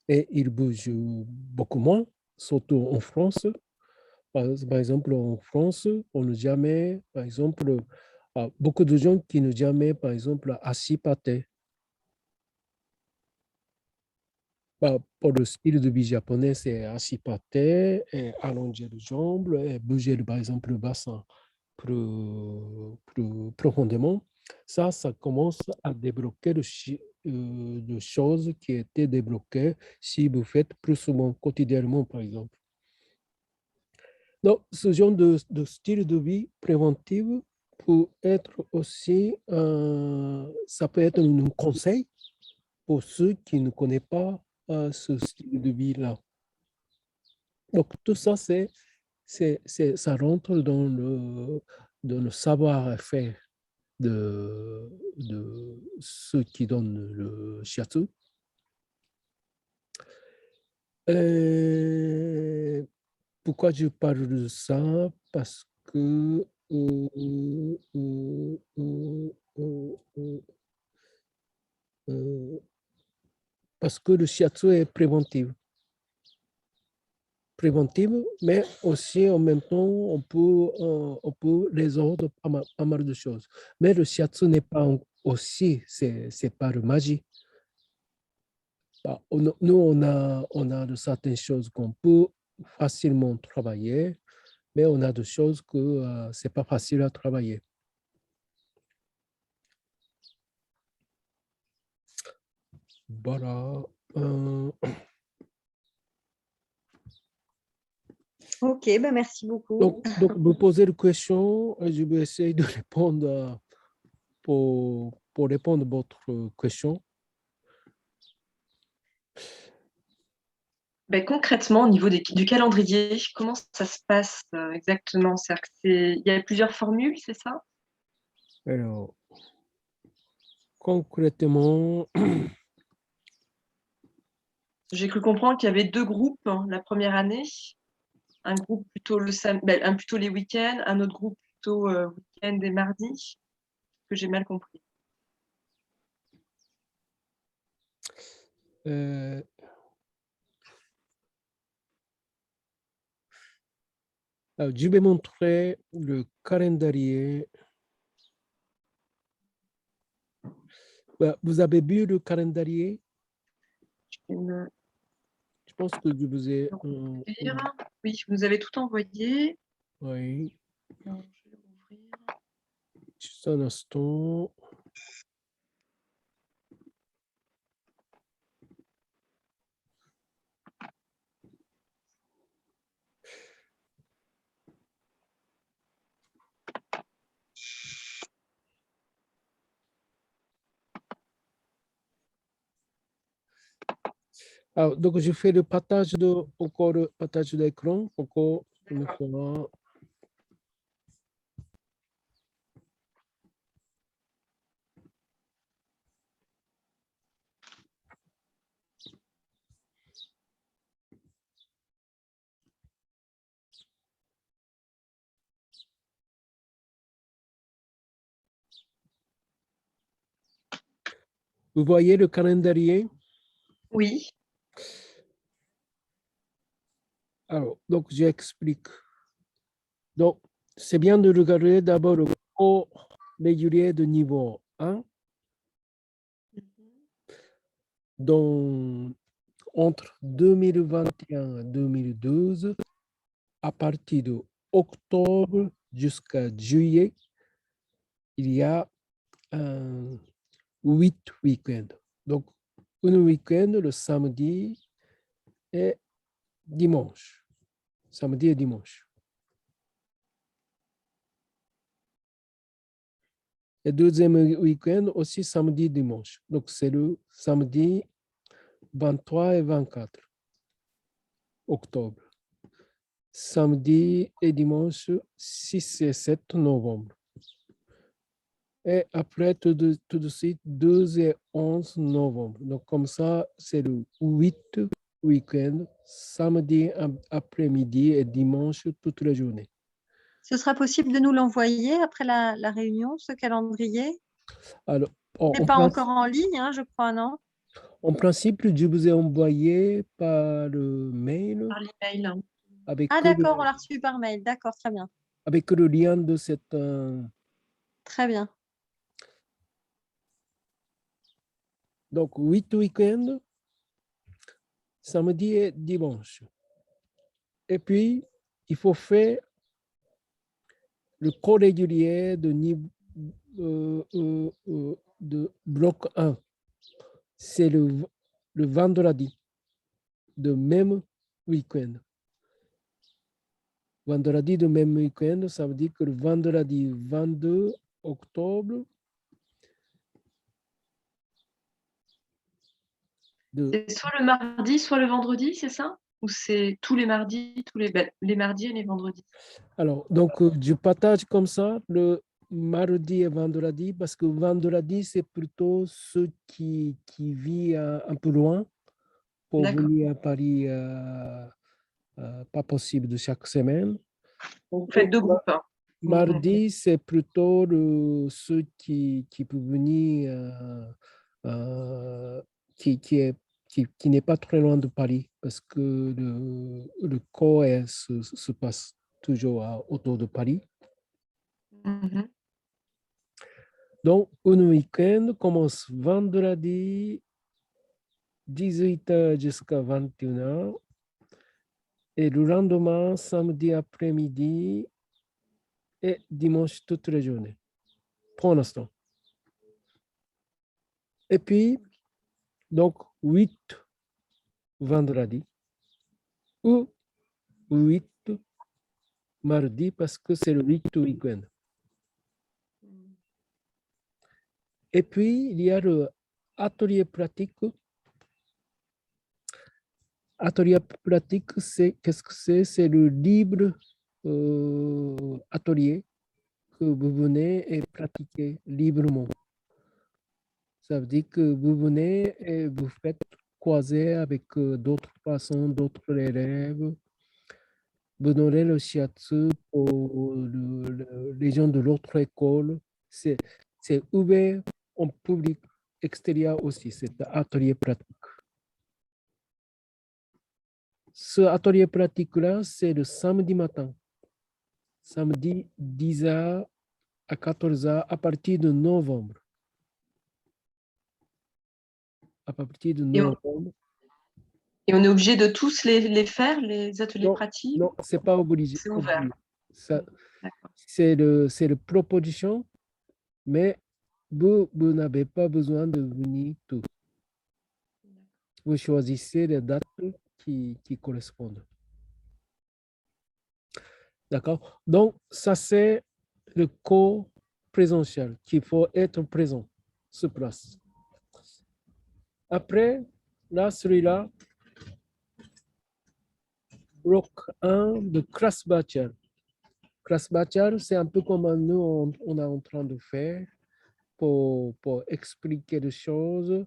et ils bougent beaucoup moins, surtout en France. Par exemple, en France, on n'a jamais, par exemple, beaucoup de gens qui n'ont jamais, par exemple, assis par terre. Pour le style de vie japonais, c'est assis par terre, et allonger les jambes, et bouger, par exemple, le bassin plus profondément. Ça commence à débloquer de choses qui étaient débloquées si vous faites plus souvent, quotidiennement, par exemple. Donc, ce genre de style de vie préventif peut être aussi, ça peut être un conseil pour ceux qui ne connaissent pas ce style de vie-là. Donc, tout ça, ça rentre dans le savoir-faire de ceux qui donnent le shiatsu. Pourquoi je parle de ça? Parce que le shiatsu est préventif. Préventive, mais aussi en même temps, on peut résoudre pas mal de choses. Mais le shiatsu n'est pas aussi, c'est pas de magie. Nous, on a de certaines choses qu'on peut facilement travailler, mais on a de choses que c'est pas facile à travailler. Voilà. Ok, ben merci beaucoup. Donc, vous posez une question, je vais essayer de répondre pour répondre à votre question. Ben, concrètement, au niveau du calendrier, comment ça se passe exactement? Il y a plusieurs formules, c'est ça? Alors, concrètement, J'ai cru comprendre qu'il y avait deux groupes la première année. Un groupe plutôt un plutôt les week-ends, un autre groupe plutôt week-end et mardi, que j'ai mal compris. je vais montrer le calendrier. Vous avez vu le calendrier? Je pense que je vous ai... Oui, vous nous avez tout envoyé. oui. Alors, je vais l'ouvrir. Juste un instant. Alors, donc, je fais le partage encore le partage d'écran. Encore une fois. Vous voyez le calendrier? Oui. Alors, donc, j'explique. Donc, c'est bien de regarder d'abord le cours régulier de niveau 1, dont entre 2021 et 2012, à partir de octobre jusqu'à juillet, il y a 8 week-ends. Donc, un week-end le samedi et dimanche. Samedi et dimanche. Et deuxième week-end aussi samedi et dimanche. Donc, c'est le samedi 23 et 24 octobre. Samedi et dimanche 6 et 7 novembre. Et après, tout de suite, 2 et 11 novembre. Donc, comme ça, c'est le 8 week-end, samedi après-midi et dimanche toute la journée. Ce sera possible de nous l'envoyer après la réunion, ce calendrier? Alors, C'est pas encore en ligne, hein, je crois, non? en principe, je vous ai envoyé par mail. Par l'email. Avec Ah, d'accord, on l'a reçu par mail. D'accord, très bien. Avec le lien de cette... Très bien. Donc, 8 week-ends, samedi et dimanche. Et puis, il faut faire le cours régulier de bloc 1. C'est le vendredi de même week-end. Vendredi de même week-end, ça veut dire que le vendredi 22 octobre, c'est soit le mardi, soit le vendredi, c'est ça? Ou c'est tous les mardis, les mardis et les vendredis? Alors, donc, je partage comme ça le mardi et vendredi, parce que vendredi, c'est plutôt ceux qui vivent un peu loin pour venir à Paris, pas possible de chaque semaine. Vous faites deux groupes. Mardi, c'est plutôt ceux qui peuvent venir, qui n'est pas très loin de Paris, parce que le cours se passe toujours autour de Paris. Donc, un week-end commence vendredi 18h jusqu'à 21h et le lendemain, samedi après-midi et dimanche toute la journée, pour l'instant. Et puis, donc, 8 vendredi ou 8 mardi parce que c'est le 8 week-end. Et puis, il y a le atelier pratique. Atelier pratique, qu'est-ce que c'est? C'est le libre atelier que vous venez et pratiquez librement. Ça veut dire que vous venez et vous faites croiser avec d'autres personnes, d'autres élèves. Vous donnez le shiatsu pour les gens de l'autre école. C'est ouvert en public extérieur aussi, cet atelier pratique. Ce atelier pratique-là, c'est le samedi matin. Samedi 10h à 14h à partir de novembre. À partir de novembre. Et on est obligé de tous les faire, les ateliers pratiques? Non, ce n'est pas obligé. C'est ouvert. C'est le proposition Mais vous n'avez pas besoin de venir tout. Vous choisissez les dates qui correspondent. D'accord? Donc, ça, c'est le cours présentiel qu'il faut être présent sur place. Après, là, celui-là, bloc 1 de classe bachar. Classe bachar, c'est un peu comme nous, on est en train de faire pour expliquer des choses,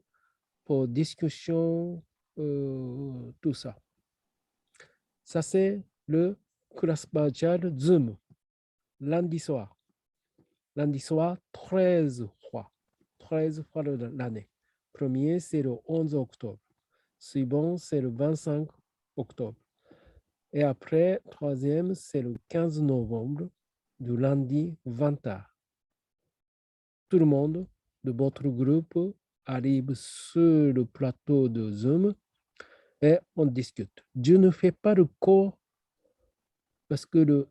pour discussion, tout ça. Ça, c'est le classe bachar Zoom, lundi soir. Lundi soir, 13 fois. 13 fois l'année. Premier, c'est le 11 octobre. Suivant, c'est le 25 octobre. Et après, troisième, c'est le 15 novembre, du lundi 20h. Tout le monde de votre groupe arrive sur le plateau de Zoom et on discute. Je ne fais pas de cours parce que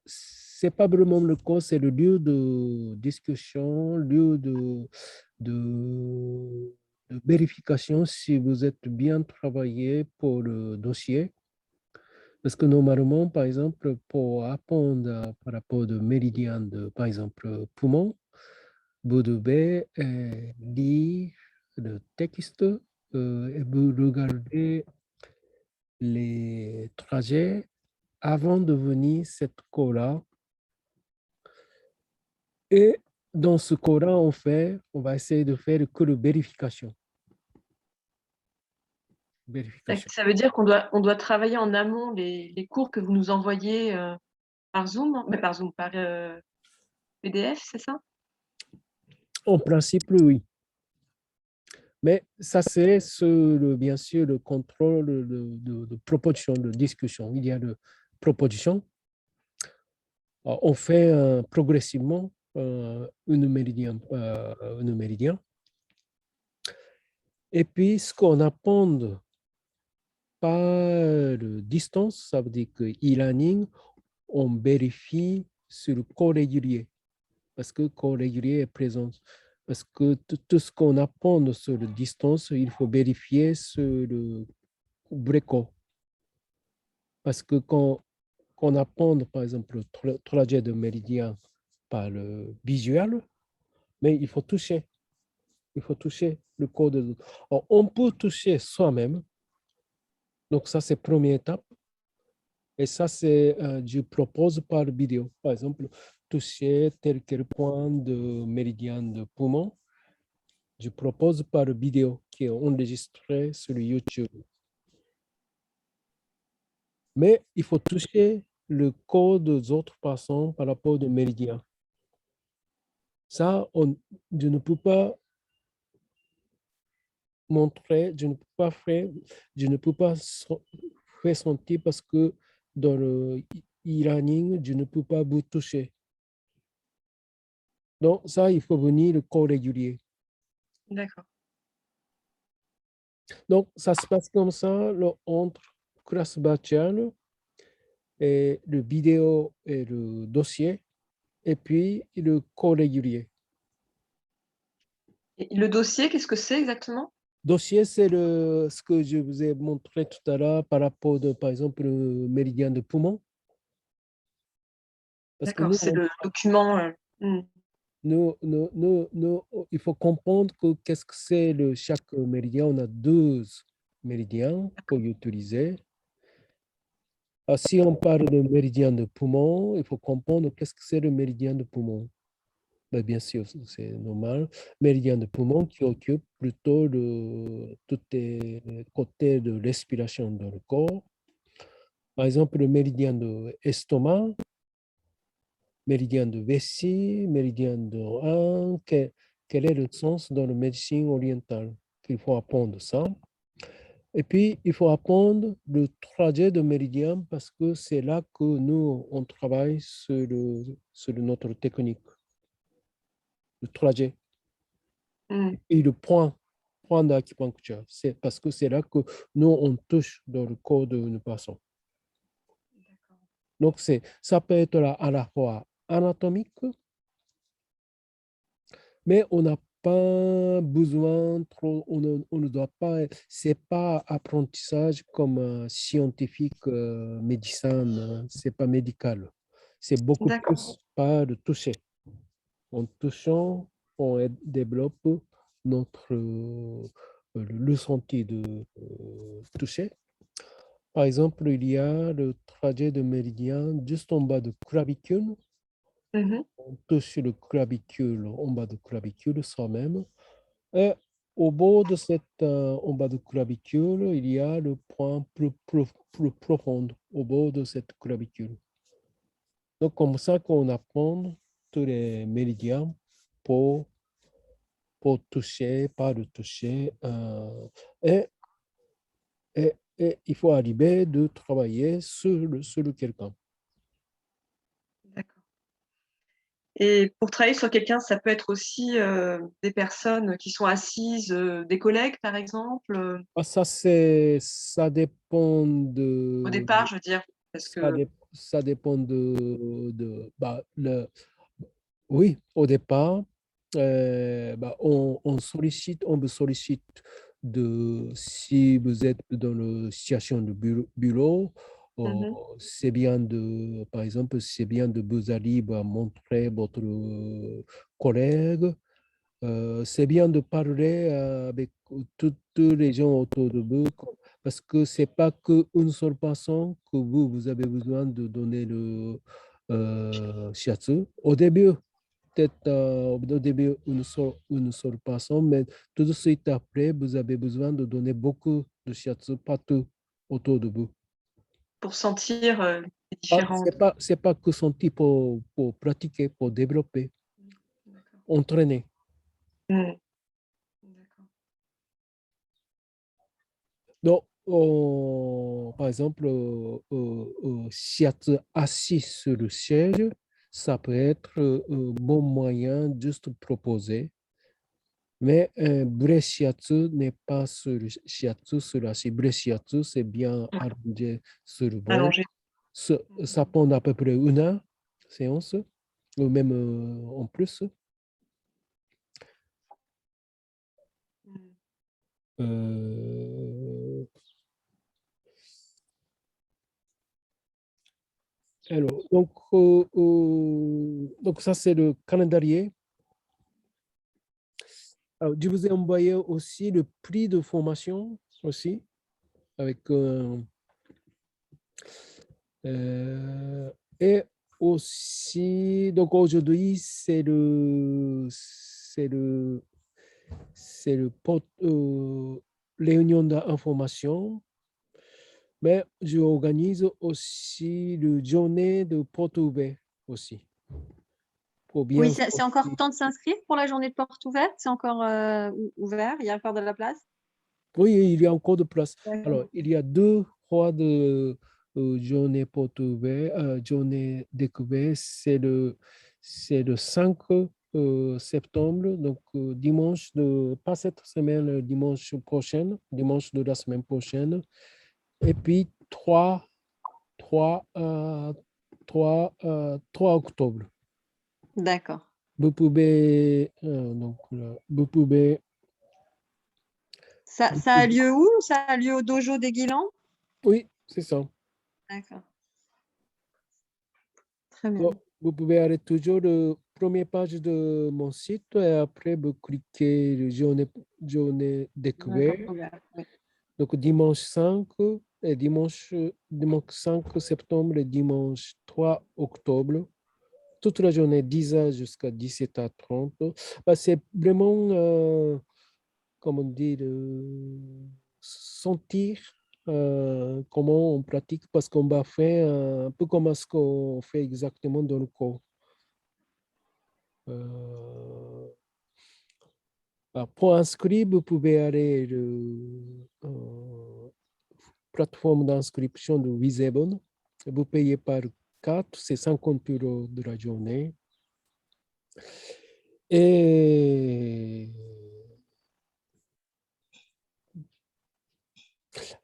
c'est pas vraiment le cours, c'est le lieu de discussion, lieu de vérification si vous êtes bien travaillé pour le dossier. Parce que normalement, par exemple, pour apprendre par rapport au méridien de, par exemple, poumon, vous devez lire le texte et vous regardez les trajets avant de venir cette cours-là. Et dans ce cours-là, on va essayer de faire que de vérification. Ça veut dire on doit travailler en amont les cours que vous nous envoyez par Zoom, mais par Zoom, par PDF, c'est ça? En principe, oui. Mais ça, c'est bien sûr le contrôle de proposition, de discussion. Il y a de propositions. On fait progressivement une méridien. Et puis, ce qu'on apprend par distance, ça veut dire que e-learning, on vérifie sur le cours régulier, parce que le cours régulier est présent. Parce que tout ce qu'on apprend sur la distance, il faut vérifier sur le vrai cours. Parce que quand on apprend, par exemple, le trajet de méridien par le visuel, mais il faut toucher. Il faut toucher le cours de l'autre. On peut toucher soi-même. Donc, ça, c'est la première étape. Et ça, c'est, je propose par vidéo. Par exemple, toucher tel quel point de méridien de poumon. Je propose par vidéo qui est enregistrée sur YouTube. Mais il faut toucher le corps des autres patients par rapport au méridien. Ça, je ne peux pas montrer, je ne peux pas faire, je ne peux pas faire sentir parce que dans le e-learning, je ne peux pas vous toucher. Donc, ça, il faut venir le corps régulier. D'accord. Donc, ça se passe comme ça entre classe bachar et le vidéo et le dossier, et puis le corps régulier. Et le dossier, qu'est-ce que c'est exactement? Dossier, c'est ce que je vous ai montré tout à l'heure par rapport, par exemple, le méridien de poumon. Parce que D'accord, c'est le document. il faut comprendre que qu'est-ce que c'est chaque méridien. On a 12 méridiens pour utiliser. Si on parle de méridien de poumon, il faut comprendre qu'est-ce que c'est le méridien de poumon. Ben, bien sûr, c'est normal. Méridien de poumon qui occupe plutôt tous les côtés de respiration dans le corps. Par exemple, le méridien de estomac, méridien de vessie, méridien de rein. Quel est le sens dans la médecine orientale? Il faut apprendre ça. Et puis, il faut apprendre le trajet de méridien parce que c'est là que nous, on travaille sur notre technique, le trajet. Et le point d'acupuncture, c'est parce que c'est là que nous, on touche dans le corps de une personne. Donc, ça peut être à la fois anatomique, mais on n'a pas besoin trop, on ne doit pas, c'est pas apprentissage comme scientifique, médecin, c'est pas médical. C'est beaucoup D'accord. plus par le toucher. En touchant, on développe notre le senti de toucher. Par exemple, il y a le trajet de méridien juste en bas de clavicule. Mhm. On touche le clavicule, en bas de clavicule soi-même. Et au bord de cette, en bas de clavicule, il y a le point plus profond au bord de cette clavicule. Donc, comme ça qu'on apprend tous les méridiens pour, pour toucher, pas de toucher. Et, et il faut arriver de travailler sur quelqu'un. D'accord. Et pour travailler sur quelqu'un, ça peut être aussi des personnes qui sont assises, des collègues, par exemple, Ah, ça dépend au de, départ, je veux dire, parce que. ça dépend bah, oui, au départ, bah, on me sollicite si vous êtes dans la situation de bureau, Mhm. c'est bien par exemple, c'est bien de vous aller à montrer votre collègue. C'est bien de parler avec toutes les gens autour de vous parce que c'est pas qu'une seule personne que vous avez besoin de donner le shiatsu. Au début, peut-être au début une seule personne, mais tout de suite après, vous avez besoin de donner beaucoup de shiatsu partout autour de vous. Pour sentir les différentes. C'est pas que son type pour pratiquer, pour développer, D'accord. entraîner. Mm. D'accord. Donc, par exemple, shiatsu assis sur le siège, ça peut être un bon moyen juste proposer. Mais vrai shiatsu n'est pas sur le shiatsu sur la vrai shiatsu, c'est bien Mm. allongé sur le banc. Allongé. Ça prend à peu près une heure, séance, ou même en plus. Mm. Euh, alors, donc ça, c'est le calendrier. Alors, je vous ai envoyé aussi le prix de formation aussi, avec euh, et aussi, donc aujourd'hui, c'est le réunion d'information, mais j'organise aussi le journée de porte ouverte aussi, pour Oui, bien c'est encore sortir. temps de s'inscrire pour la journée de porte ouverte? C'est encore ouvert? Il y a encore de la place? Oui, il y a encore de place. Alors, D'accord. il y a deux fois de journée porte ouverte, journée découverte. C'est le 5 septembre, donc dimanche pas cette semaine, dimanche prochain, dimanche de la semaine prochaine. Et puis 3, 3 octobre. D'accord. Vous pouvez, donc, vous pouvez, Ça a lieu où? Ça a lieu au dojo des Guilans? oui, c'est ça. D'accord. Très bien. Donc, vous pouvez aller toujours la première page de mon site et après vous cliquez le journée Journée de porte découverte. ouverte, oui. Donc dimanche 5 et dimanche 5 septembre et dimanche 3 octobre. Toute la journée, 10h jusqu'à 17h30. Bah, c'est vraiment, comment dire, sentir comment on pratique parce qu'on va faire un peu comme ce qu'on fait exactement dans le corps. Euh, pour inscrire, vous pouvez aller la plateforme d'inscription de Wizebon. Vous payez par carte, c'est 50 € de la journée. Et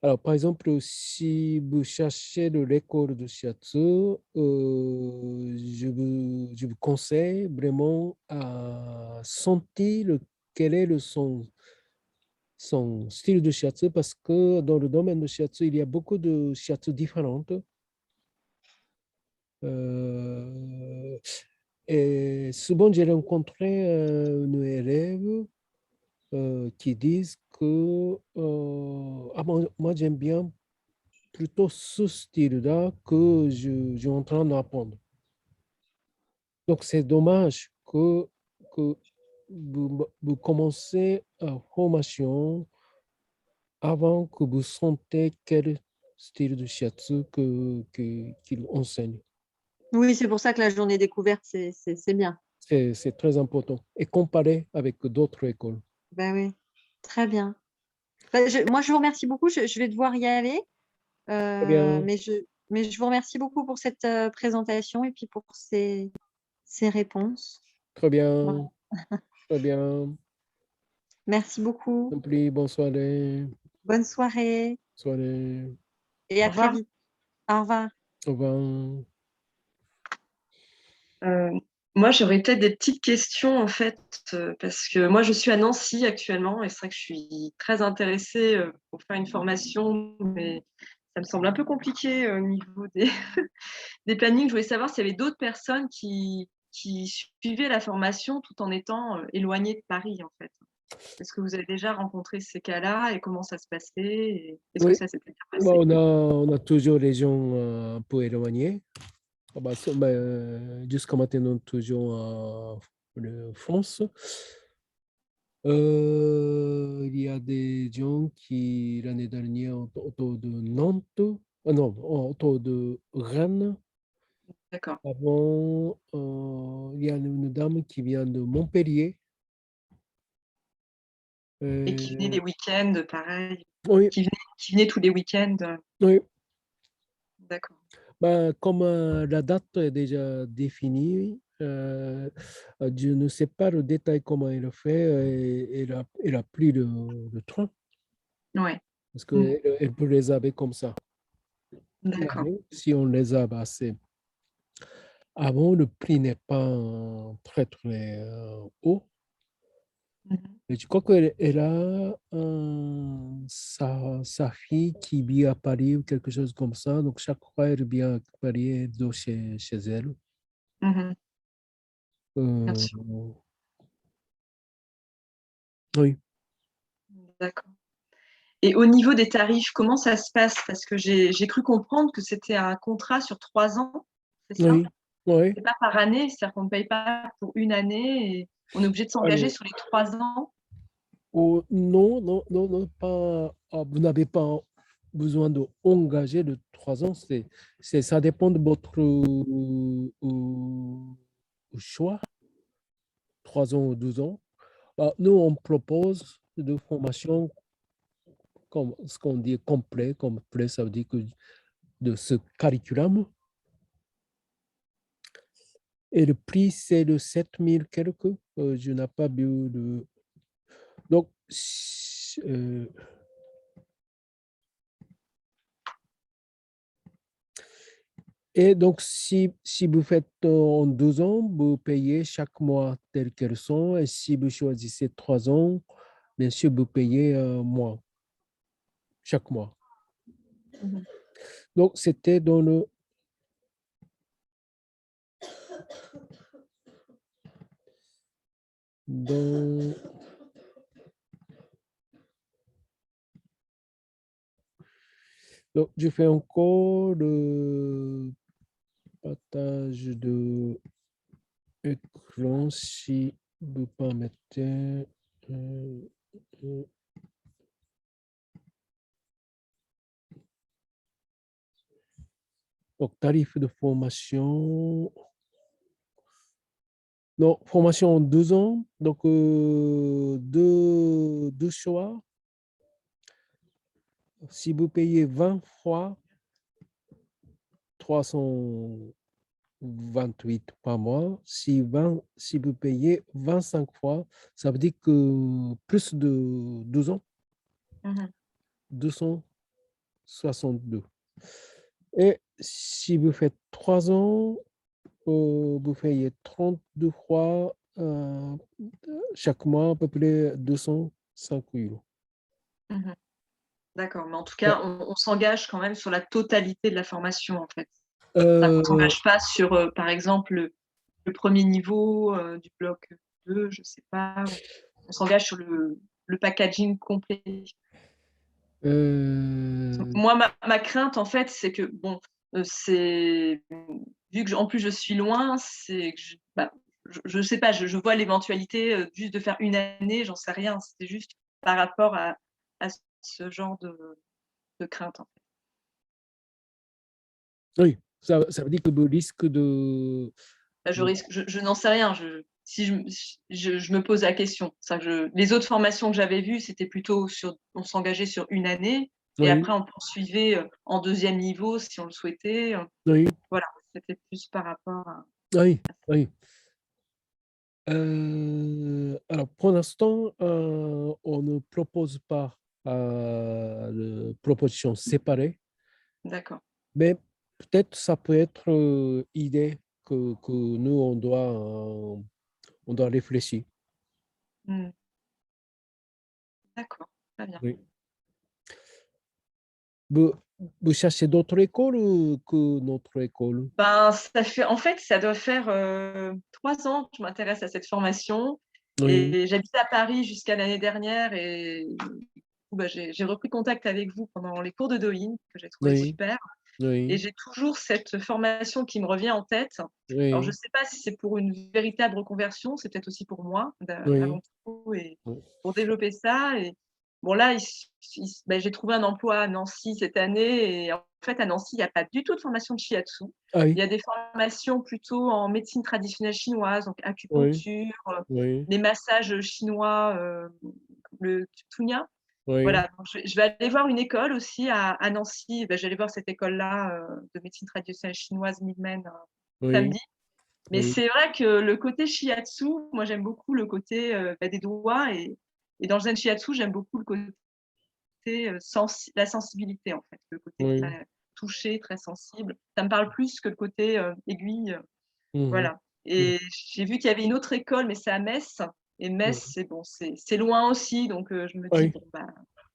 Alors, par exemple, si vous cherchez de l'école de shiatsu, je vous conseille vraiment à sentir quel est son style de shiatsu parce que dans le domaine de shiatsu, il y a beaucoup de shiatsu différentes. Euh, et souvent, j'ai rencontré une élève qui disent que moi, j'aime bien plutôt ce style-là que je suis en train d'apprendre. Donc, c'est dommage que vous commencez la formation avant que vous sentez quel style de shiatsu qu'il enseigne. Oui, c'est pour ça que la journée découverte, c'est bien. C'est très important. Et comparer avec d'autres écoles. Ben oui, très bien. Ben, moi, je vous remercie beaucoup. Je vais devoir y aller. Très bien, Mais je vous remercie beaucoup pour cette présentation et puis pour ces réponses. très Voilà. bien, très bien. Merci beaucoup. Bonne soirée. Bonne soirée Soirée. et Au à très revoir. vite. Au revoir. Au revoir. Euh, Moi, j'aurais peut-être des petites questions en fait, parce que moi, je suis à Nancy actuellement et c'est vrai que je suis très intéressée pour faire une formation, mais ça me semble un peu compliqué au niveau des, des plannings. Je voulais savoir s'il y avait d'autres personnes qui suivaient la formation tout en étant éloignées de Paris en fait. Est-ce que vous avez déjà rencontré ces cas-là et comment ça se passait et est-ce que Oui, ça s'était bien bon, passé? on a toujours les gens un peu éloignés. Ah bah, jusqu'à maintenant, toujours en France. Il y a des gens qui, l'année dernière, autour de Nantes, non, autour de Rennes. D'accord. Avant, il y a une dame qui vient de Montpellier. Et qui venaient les Euh, week-ends, pareil, oui, qui venaient tous les week-ends. oui. D'accord. Bah, comme la date est déjà définie, je ne sais pas le détail comment elle a fait. Elle a pris le train Ouais. parce Mm. qu'elle peut réserver comme ça. Et D'accord. avant, si on réserve assez avant, le prix n'est pas très, très haut. Mhm. Et je crois qu'elle a sa fille qui vit à Paris ou quelque chose comme ça. Donc, chaque fois, elle vient à Paris et elle dort chez elle. Mhm. Bien Euh, sûr. oui, D'accord. Et au niveau des tarifs, comment ça se passe? Parce que j'ai cru comprendre que c'était un contrat sur 3 ans, c'est ça? oui, oui. C'est pas par année, c'est-à-dire qu'on ne paye pas pour une année et on est obligé de s'engager Alors, sur les 3 ans. oh, non, non, non, non, pas, vous n'avez pas besoin d'engager de 3 ans. Ça dépend de votre choix, 3 ans ou 12 ans. Nous, on propose de formation comme ce qu'on dit complet. Complet, ça veut dire que de ce curriculum. Et le prix, c'est de 7 000 quelques. Je n'ai pas vu de. Donc, euh, et donc, si vous faites en 12 ans, vous payez chaque mois tel qu'elles sont. Et si vous choisissez 3 ans, bien sûr, vous payez moins chaque mois. Mhm. Donc, c'était dans, donc, je fais encore le partage de écran si vous permettez. Euh, euh, donc, tarif de formation. Non, formation en 2 ans. Donc, deux choix. Si vous payez 20 fois 328 par mois, si vous payez 25 fois, ça veut dire que plus de 12 ans, Mhm. 200. 62. Et si vous faites 3 ans, vous payez 32 fois chaque mois, à peu près 205 euros. Mhm. D'accord, mais en tout Ouais. cas, on s'engage quand même sur la totalité de la formation, en fait. On Euh, ne s'engage pas sur, par exemple, le premier niveau du bloc 2, je ne sais pas. On s'engage sur le packaging complet. euh, Moi, ma crainte, en fait, c'est que, bon, vu que en plus je suis loin, c'est que je sais pas, je vois l'éventualité juste de faire une année, j'en sais rien. C'était juste par rapport à ce genre de crainte, en fait. oui, ça veut dire que vous risquez de... Je n'en sais rien. Si je me pose la question. Les autres formations que j'avais vues, c'était plutôt on s'engageait sur une année et Oui, après on poursuivait en deuxième niveau si on le souhaitait. oui, Voilà, c'était plus par rapport à oui, oui. Alors, pour l'instant, on ne propose pas de propositions séparées, D'accord. mais peut-être ça peut être idée que nous, on doit réfléchir. Hmm. D'accord, très bien. Oui. Vous, vous cherchez d'autres écoles que notre école? Ben, en fait, ça doit faire 3 ans que je m'intéresse à cette formation Oui, et j'habite à Paris jusqu'à l'année dernière et j'ai repris contact avec vous pendant les cours de Douyin que j'ai trouvé oui, super. Et oui, j'ai toujours cette formation qui me revient en tête. Alors, je ne oui, sais pas si c'est pour une véritable reconversion, c'est peut-être aussi pour moi, oui, avant tout, et pour développer ça. Et bon, là, j'ai trouvé un emploi à Nancy cette année. Et en fait, à Nancy, il n'y a pas du tout de formation de shiatsu. ah Il oui, y a des formations plutôt en médecine traditionnelle chinoise, donc oui, acupuncture, oui, les massages chinois, le tunya. oui, Voilà, donc je vais aller voir une école aussi à Nancy. Ben, j'allais voir cette école-là de médecine traditionnelle chinoise Midmen oui, samedi. Mais oui, c'est vrai que le côté shiatsu, moi j'aime beaucoup le côté des doigts et dans le zen shiatsu, j'aime beaucoup le côté la sensibilité en fait, le côté oui, très touché, très sensible. Ça me parle plus que le côté aiguille. mhm, Voilà. Et j'ai vu qu'il y avait une autre école, mais c'est à Metz. Et mhm, Metz, c'est loin aussi. Donc, je me dis, oui, bon, bah,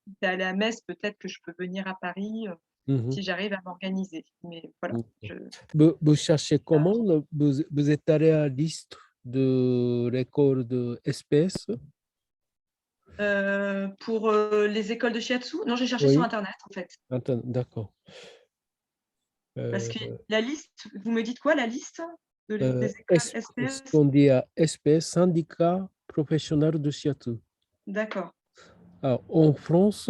si tu es allé à Metz, peut-être que je peux venir à Paris mhm. si j'arrive à m'organiser. Mais voilà. Vous cherchez comment? Vous êtes allé à la liste de l'école de SPS? Pour les écoles de shiatsu, non, j'ai cherché sur Oui, Internet, en fait. attends, d'accord. Parce que Euh, la liste, vous me dites quoi, la liste des écoles Ce SPS? qu'on dit à SPS, syndicat professionnel de shiatsu. D'accord. Alors, en France,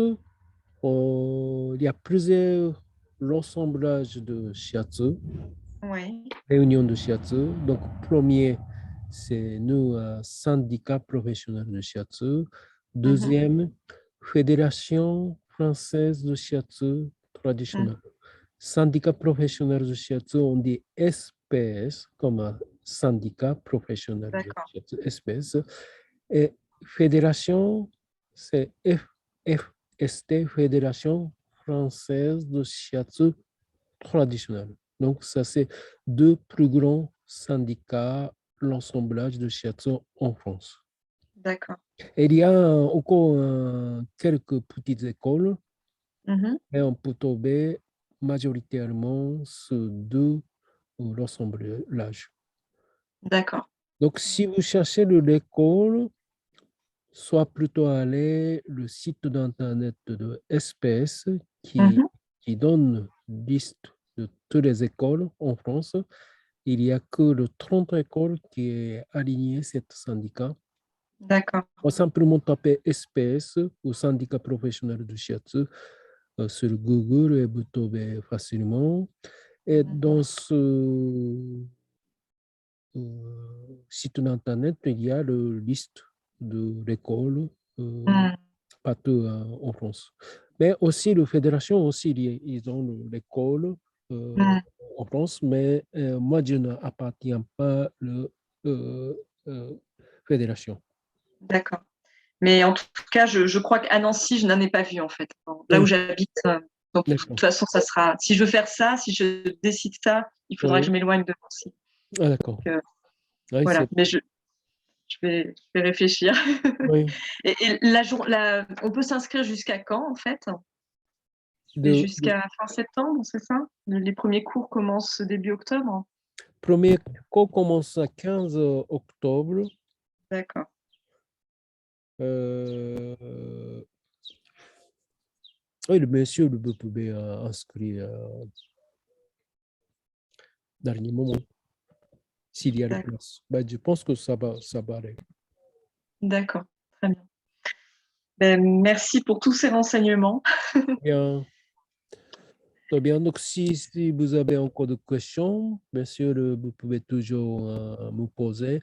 il y a plusieurs rassemblages de shiatsu, Oui. réunions de shiatsu. Donc, premier, c'est nous, syndicat professionnel de shiatsu. Mhm. Deuxième, Fédération française de shiatsu Mhm. traditionnel. Syndicat professionnel de shiatsu, on dit SPS comme un syndicat professionnel de D'accord. shiatsu, SPS. Et fédération, c'est FST, Fédération française de shiatsu traditionnel. Donc, ça, c'est deux plus grands syndicats, l'assemblage de shiatsu en France. D'accord. Et il y a encore quelques petites écoles, Mhm. mais on peut tomber majoritairement sur deux l'assemblages. D'accord. Donc, si vous cherchez l'école, soit plutôt aller le site d'internet de SPS qui, Mhm. qui donne une liste de toutes les écoles en France. Il n'y a que le 30 écoles qui est aligné cet syndicat. D'accord. On simplement taper SPS ou syndicat professionnel de shiatsu sur Google et vous trouvez facilement. Et Mhm. dans ce site d'internet, il y a la liste de l'école Mhm. partout en France. Mais aussi, la fédération, aussi, ils ont l'école Mhm. en France, mais moi, je n'appartiens pas à la euh, fédération. D'accord. Mais en tout cas, je crois qu'à Nancy, je n'en ai pas vu, en fait. Là où Oui, j'habite. Donc, de D'accord. toute façon, ça sera. Si je veux faire ça, si je décide ça, il faudra que je Oui. m'éloigne de Nancy. Ah, d'accord. Donc, Oui, voilà. c'est... Mais je vais réfléchir. Oui. Et on peut s'inscrire jusqu'à quand, en fait? C'est De, jusqu'à fin septembre, c'est ça? Les premiers cours commencent début octobre? premier cours commence à 15 octobre. D'accord. Oui, le monsieur vous pouvez inscrire dernier moment, s'il y a de D'accord. place. Ben, je pense que ça va aller. D'accord. Très bien. Ben, merci pour tous ces renseignements. Bien. Très bien. Donc, si vous avez encore des questions, bien sûr, vous pouvez toujours me poser.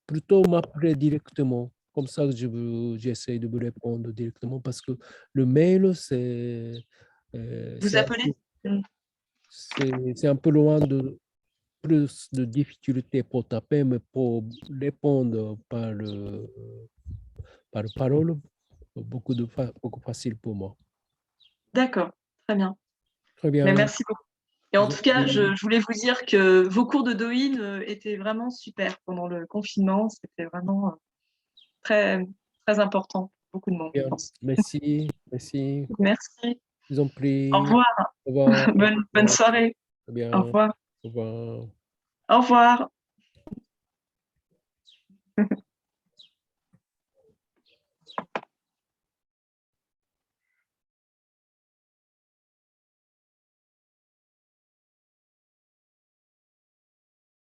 Plutôt m'appeler directement. Comme ça, j'essaie de vous répondre directement parce que le mail, Vous appelez? c'est un peu loin de plus de difficultés pour taper, mais pour répondre par parole, beaucoup facile pour moi. D'accord. Très bien. Très Mais bien. merci beaucoup. Et en tout cas, je voulais vous dire que vos cours de Douyin étaient vraiment super pendant le confinement. C'était vraiment très, très important pour beaucoup de monde, je Bien. pense. Merci. Merci. Merci. Ils ont Au pris. revoir. Au revoir. Bonne soirée. Très bien. Au revoir. Au revoir. Au revoir.